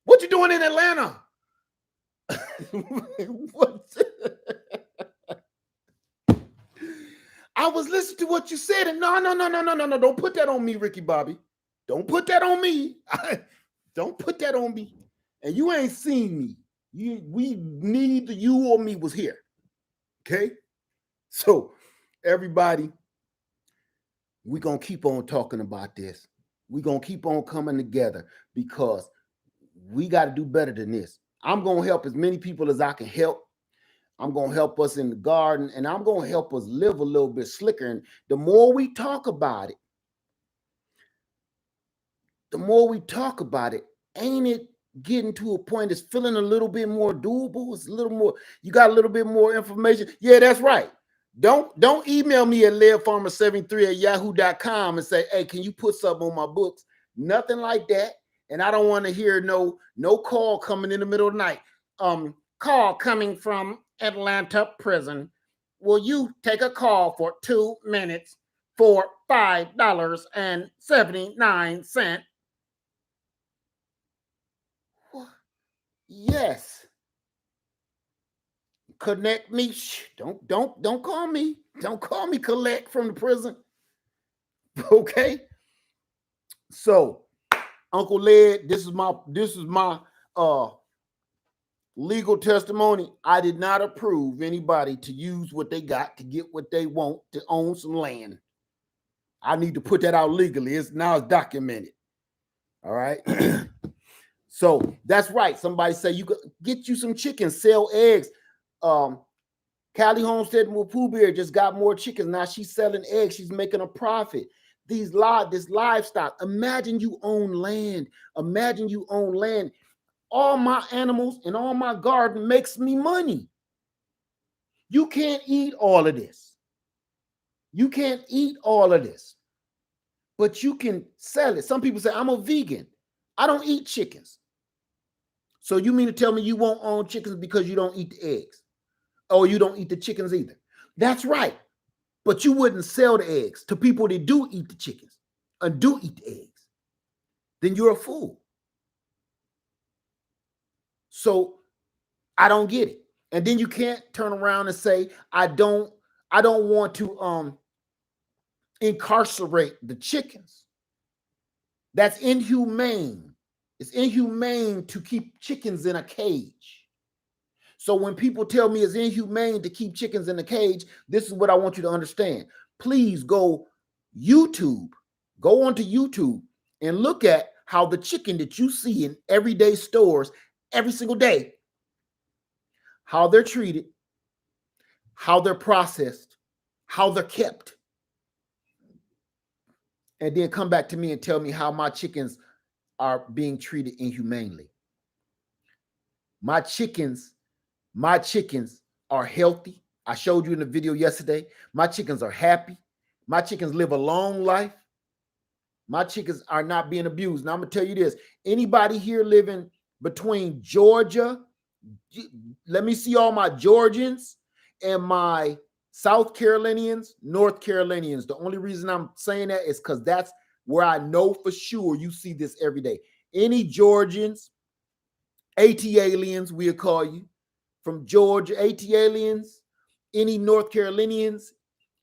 What you doing in Atlanta? What? I was listening to what you said, and no. Don't put that on me, Ricky Bobby. Don't put that on me. Don't put that on me. And you ain't seen me. We neither you or me was here. Okay? So, everybody, we're gonna keep on talking about this. We're gonna keep on coming together because we got to do better than this. I'm gonna help as many people as I can help. I'm going to help us in the garden, and I'm going to help us live a little bit slicker. And the more we talk about it, ain't it getting to a point that's feeling a little bit more doable? It's a little more, you got a little bit more information. Yeah, that's right. Don't email me at leadfarmer73 at yahoo.com and say, hey, can you put something on my books? Nothing like that. And I don't want to hear no call coming in the middle of the night. Call coming from Atlanta prison. Will you take a call for 2 minutes for $5.79? Yes. Connect me. Don't call me. Don't call me collect from the prison. Okay. So, Uncle Led, this is my legal testimony. I did not approve anybody to use what they got to get what they want to own some land. I need to put that out legally. It's documented. All right. So that's right. Somebody say you could get you some chickens, sell eggs. Callie Homestead with Pooh Bear just got more chickens. Now she's selling eggs. She's making a profit. This livestock. Imagine you own land. All my animals and all my garden makes me money. You can't eat all of this. But you can sell it. Some people say, I'm a vegan. I don't eat chickens. So you mean to tell me you won't own chickens because you don't eat the eggs? Or you don't eat the chickens either? That's right. But you wouldn't sell the eggs to people that do eat the chickens and do eat the eggs. Then you're a fool. So I don't get it. And then you can't turn around and say, I don't want to incarcerate the chickens. That's inhumane. It's inhumane to keep chickens in a cage. So when people tell me it's inhumane to keep chickens in a cage, this is what I want you to understand. Please go onto YouTube and look at how the chicken that you see in everyday stores every single day, how they're treated, how they're processed, how they're kept. And then come back to me and tell me how my chickens are being treated inhumanely. My chickens are healthy. I showed you in the video yesterday. My chickens are happy. My chickens live a long life. My chickens are not being abused. Now I'm going to tell you this. Anybody here living between Georgia, let me see all my Georgians and my South Carolinians, North Carolinians. The only reason I'm saying that is because that's where I know for sure you see this every day. Any Georgians, AT aliens, we'll call you, from Georgia, AT aliens, any North Carolinians,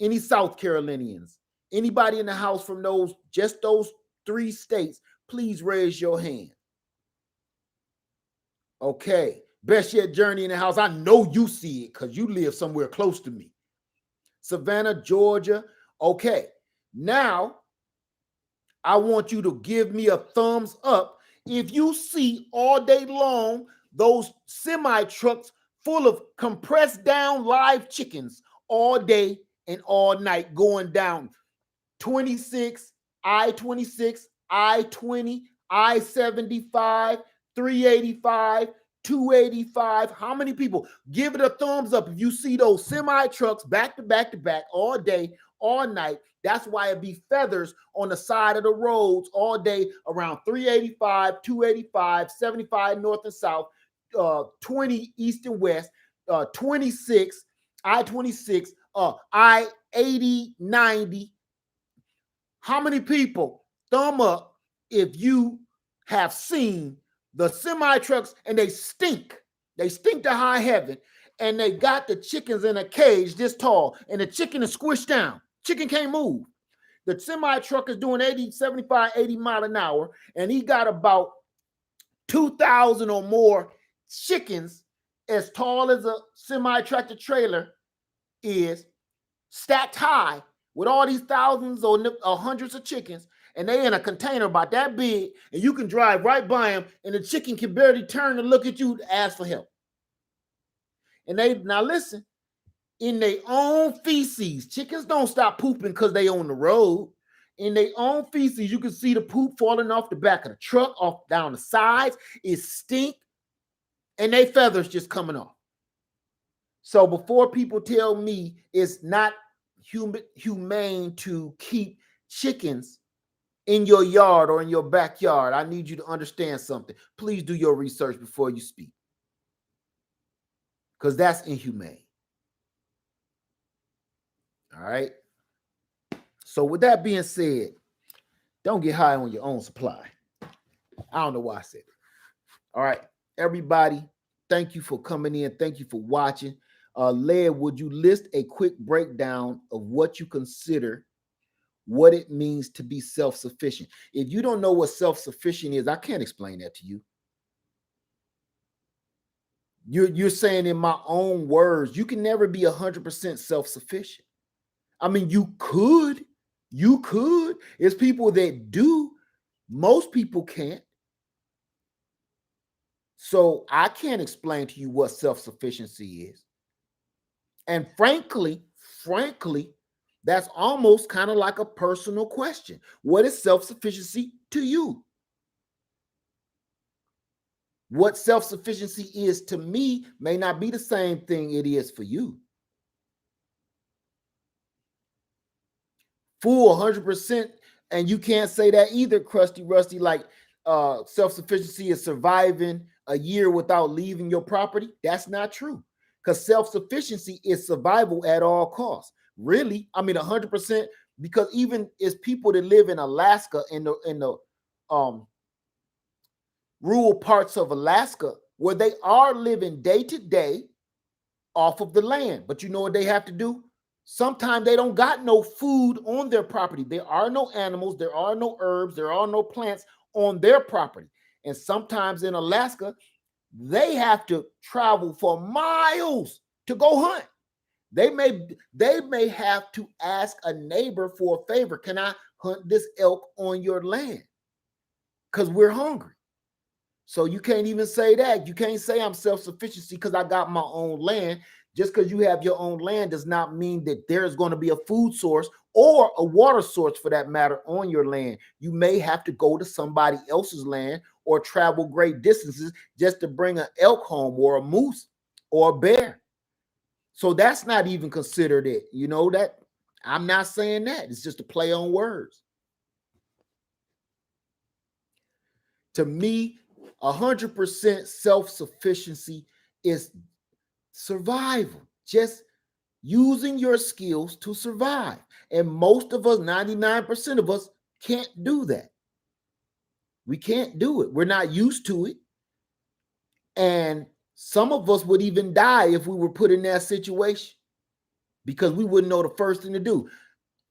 any South Carolinians, anybody in the house from those 3 states, please raise your hand. Okay. Best Yet Journey in the house. I know you see it because you live somewhere close to me. Savannah, Georgia. Okay. Now, I want you to give me a thumbs up if you see all day long those semi trucks full of compressed down live chickens all day and all night going down 26, I-26, I-20, I-75, 385, 285. How many people? Give it a thumbs up if you see those semi trucks back to back to back all day, all night. That's why it be feathers on the side of the roads all day around 385, 285, 75 north and south, 20 east and west, 26, I-26, I-80, 90. How many people? Thumb up if you have seen the semi trucks and they stink. They stink to high heaven, and they got the chickens in a cage this tall, and the chicken is squished down. Chicken can't move. The semi truck is doing 80, 75, 80 mile an hour, and he got about 2,000 or more chickens as tall as a semi tractor trailer is, stacked high with all these thousands or hundreds of chickens, and they in a container about that big, and you can drive right by them, and the chicken can barely turn to look at you to ask for help. And they, now listen, in their own feces, chickens don't stop pooping because they on the road. In their own feces, you can see the poop falling off the back of the truck, off down the sides. It stink, and they feathers just coming off. So before people tell me it's not humane to keep chickens in your yard or in your backyard, I need you to understand something. Please do your research before you speak, because that's inhumane. All right. So with that being said, don't get high on your own supply. I don't know why I said it. All right, everybody, thank you for coming in. Thank you for watching. Led, would you list a quick breakdown of what you consider, what it means to be self-sufficient? If you don't know what self-sufficient is, I can't explain that to you. You're saying in my own words, you can never be 100% self-sufficient. I mean, you could. It's people that do. Most people can't. So I can't explain to you what self-sufficiency is. And frankly, that's almost kind of like a personal question. What is self-sufficiency to you? What self-sufficiency is to me may not be the same thing it is for you. Full 100%, and you can't say that either, Crusty Rusty, like self-sufficiency is surviving a year without leaving your property. That's not true, because self-sufficiency is survival at all costs. Really, I mean 100%, because even as people that live in Alaska, in the rural parts of Alaska, where they are living day to day off of the land, but you know what they have to do? Sometimes they don't got no food on their property. There are no animals, there are no herbs, there are no plants on their property. And sometimes in Alaska, they have to travel for miles to go hunt. They may have to ask a neighbor for a favor. Can I hunt this elk on your land? Because we're hungry. So you can't even say that. You can't say I'm self-sufficiency because I got my own land. Just because you have your own land does not mean that there's going to be a food source or a water source, for that matter, on your land. You may have to go to somebody else's land or travel great distances just to bring an elk home, or a moose or a bear. So that's not even considered it. You know that? I'm not saying that. It's just a play on words. To me, 100% self-sufficiency is survival, just using your skills to survive. And most of us, 99% of us, can't do that. We can't do it. We're not used to it. And some of us would even die if we were put in that situation, because we wouldn't know the first thing to do.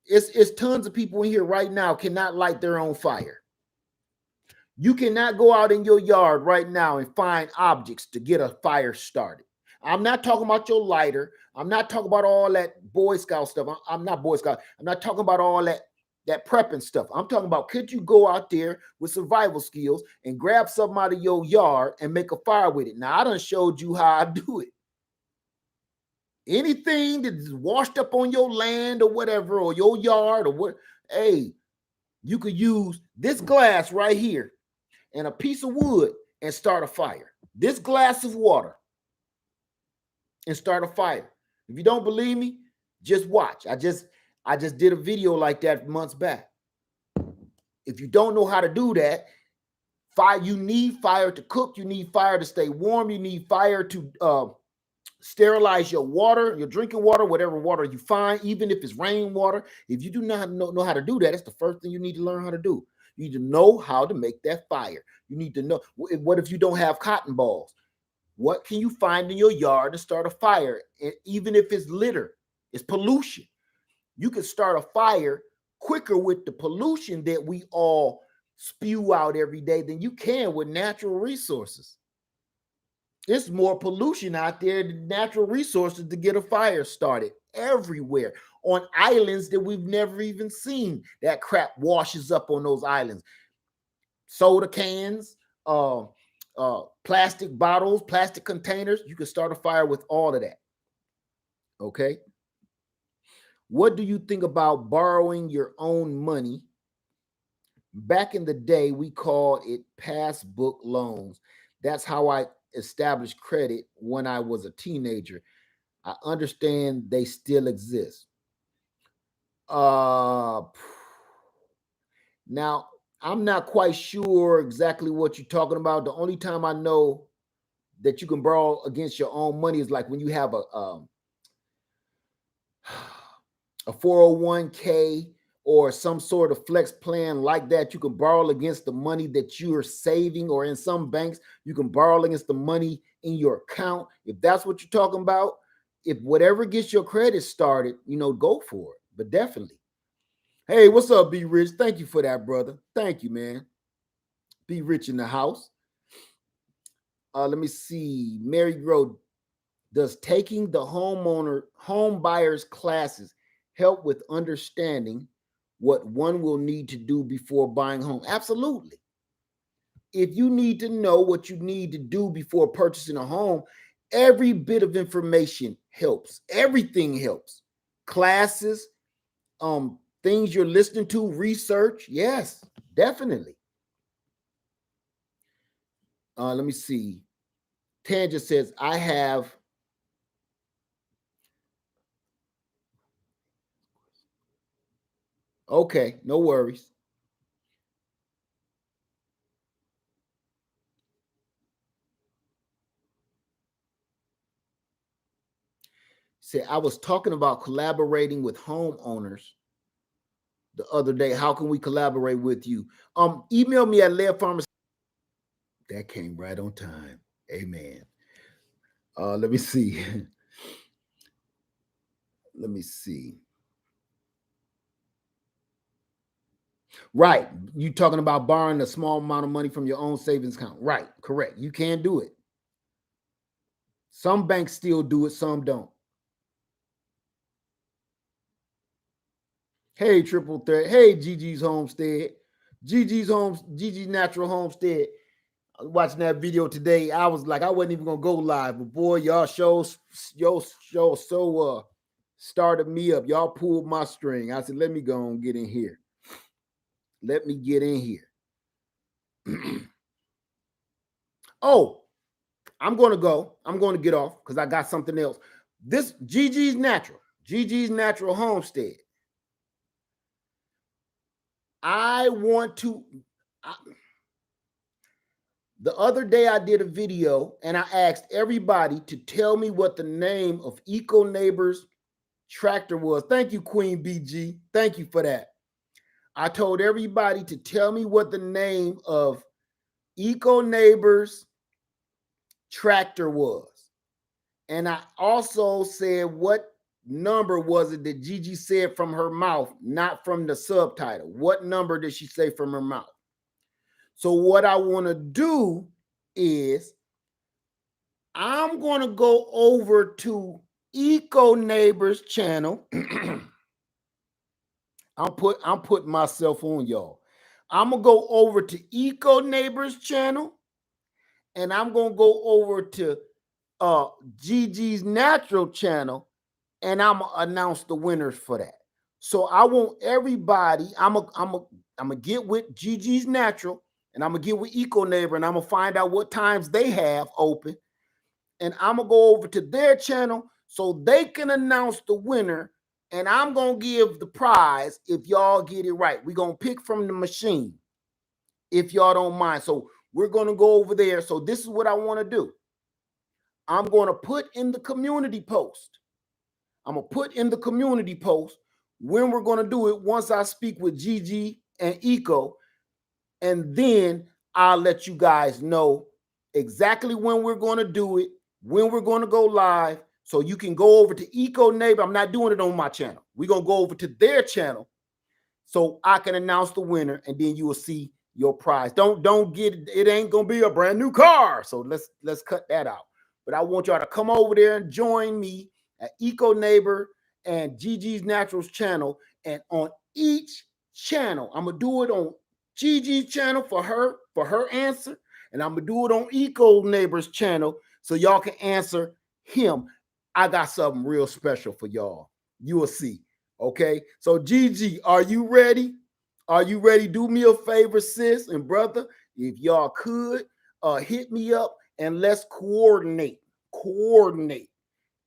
It's tons of people in here right now cannot light their own fire. You cannot go out in your yard right now and find objects to get a fire started. I'm not talking about your lighter. I'm not talking about all that Boy Scout stuff. I'm not Boy Scout. I'm not talking about all that prepping stuff. I'm talking about, could you go out there with survival skills and grab something out of your yard and make a fire with it? Now, I done showed you how I do it. Anything that is washed up on your land or whatever, or your yard or what, hey, you could use this glass right here and a piece of wood and start a fire. this glass of water and start a fire. If you don't believe me, just watch. I just did a video like that months back. If you don't know how to do that, fire, you need fire to cook, you need fire to stay warm, you need fire to sterilize your water, your drinking water, whatever water you find, even if it's rainwater. If you do not know how to do that, that's the first thing you need to learn how to do. You need to know how to make that fire. You need to know, what if you don't have cotton balls? What can you find in your yard to start a fire? Even if it's litter, it's pollution. You can start a fire quicker with the pollution that we all spew out every day than you can with natural resources. It's more pollution out there than natural resources to get a fire started everywhere on islands that we've never even seen. That crap washes up on those islands. Soda cans, plastic bottles, plastic containers. You can start a fire with all of that. Okay. What do you think about borrowing your own money? Back in the day, we called it passbook loans. That's how I established credit when I was a teenager. I understand they still exist. Uh Now, I'm not quite sure exactly what you're talking about. The only time I know that you can borrow against your own money is like when you have a 401k or some sort of flex plan like that. You can borrow against the money that you are saving, or in some banks, you can borrow against the money in your account. If that's what you're talking about, if whatever gets your credit started, go for it. But definitely. Hey, what's up, Be Rich? Thank you for that, brother. Thank you, man. Be Rich in the house. Let me see. Mary Grow, does taking the home buyers classes help with understanding what one will need to do before buying home? Absolutely. If you need to know what you need to do before purchasing a home, every bit of information helps. Everything helps. Classes, things you're listening to, research. Yes, definitely. Let me see. Tanja says, I have. Okay, no worries. Say, I was talking about collaborating with homeowners the other day. How can we collaborate with you? Email me at Lead Pharmacy. That came right on time. Amen. Let me see. Let me see. Right. You talking about borrowing a small amount of money from your own savings account. Right. Correct. You can do it. Some banks still do it, some don't. Hey, Triple Threat. Hey, Gigi's Homestead. Gigi's Natural Homestead. I was watching that video today. I was like, I wasn't even gonna go live, but boy, y'all show so started me up. Y'all pulled my string. I said, let me go and get in here. Let me get in here. Oh, I'm gonna go. I'm gonna get off because I got something else. This Gigi's Natural Homestead. I want to. The other day I did a video and I asked everybody to tell me what the name of Eco Neighbors tractor was. Thank you, Queen BG. Thank you for that. I told everybody to tell me what the name of Eco Neighbors tractor was. And I also said what number was it that Gigi said from her mouth, not from the subtitle. What number did she say from her mouth? So what I want to do is I'm going to go over to Eco Neighbors channel. I'm putting myself on, y'all. I'm going to go over to Eco Neighbors channel and I'm going to go over to Gigi's Natural channel and I'm going to announce the winners for that. So I want everybody, I'm going to get with Gigi's Natural and I'm gonna get with Eco Neighbor, and I'm gonna find out what times they have open, and I'm gonna go over to their channel so they can announce the winner, and I'm gonna give the prize if y'all get it right. We're gonna pick from the machine if y'all don't mind. So we're gonna go over there. So this is what I want to do. I'm gonna put in the community post. I'm gonna put in the community post when we're gonna do it once I speak with Gigi and Eco, and then I'll let you guys know exactly when we're gonna do it, when we're gonna go live, so you can go over to Eco Neighbor. I'm not doing it on my channel. We're gonna go over to their channel so I can announce the winner, and then you will see your prize. Don't get it. It ain't gonna be a brand new car. So let's cut that out. But I want y'all to come over there and join me at Eco Neighbor and Gigi's Naturals channel. And on each channel, I'm gonna do it on Gigi's channel for her answer, and I'm gonna do it on Eco Neighbor's channel so y'all can answer him. I got something real special for y'all. You will see. Okay, so Gigi, are you ready? Are you ready? Do me a favor, sis and brother. If y'all could hit me up and let's coordinate.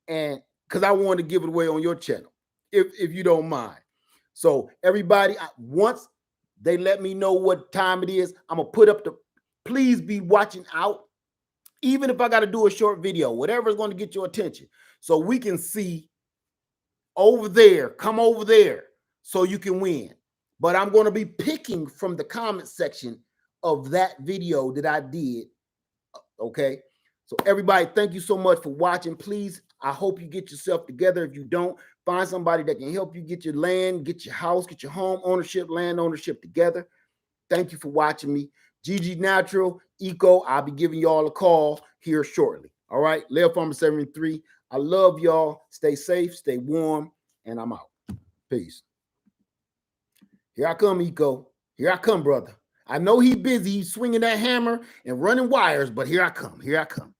And because I want to give it away on your channel, if you don't mind. So everybody, once they let me know what time it is, I'm gonna put up the, please be watching out. Even if I got to do a short video, whatever is going to get your attention, so we can see over there, come over there so you can win. But I'm going to be picking from the comment section of that video that I did. Okay. So everybody, thank you so much for watching. Please, I hope you get yourself together. If you don't, find somebody that can help you get your land, get your house, get your home ownership, land ownership together. Thank you for watching me. Gigi Natural, Eco, I'll be giving y'all a call here shortly. All right. Leo Farmer 73. I love y'all. Stay safe, stay warm, and I'm out. Peace. Here I come, Eco. Here I come, brother. I know he's busy. He's swinging that hammer and running wires, but here I come. Here I come.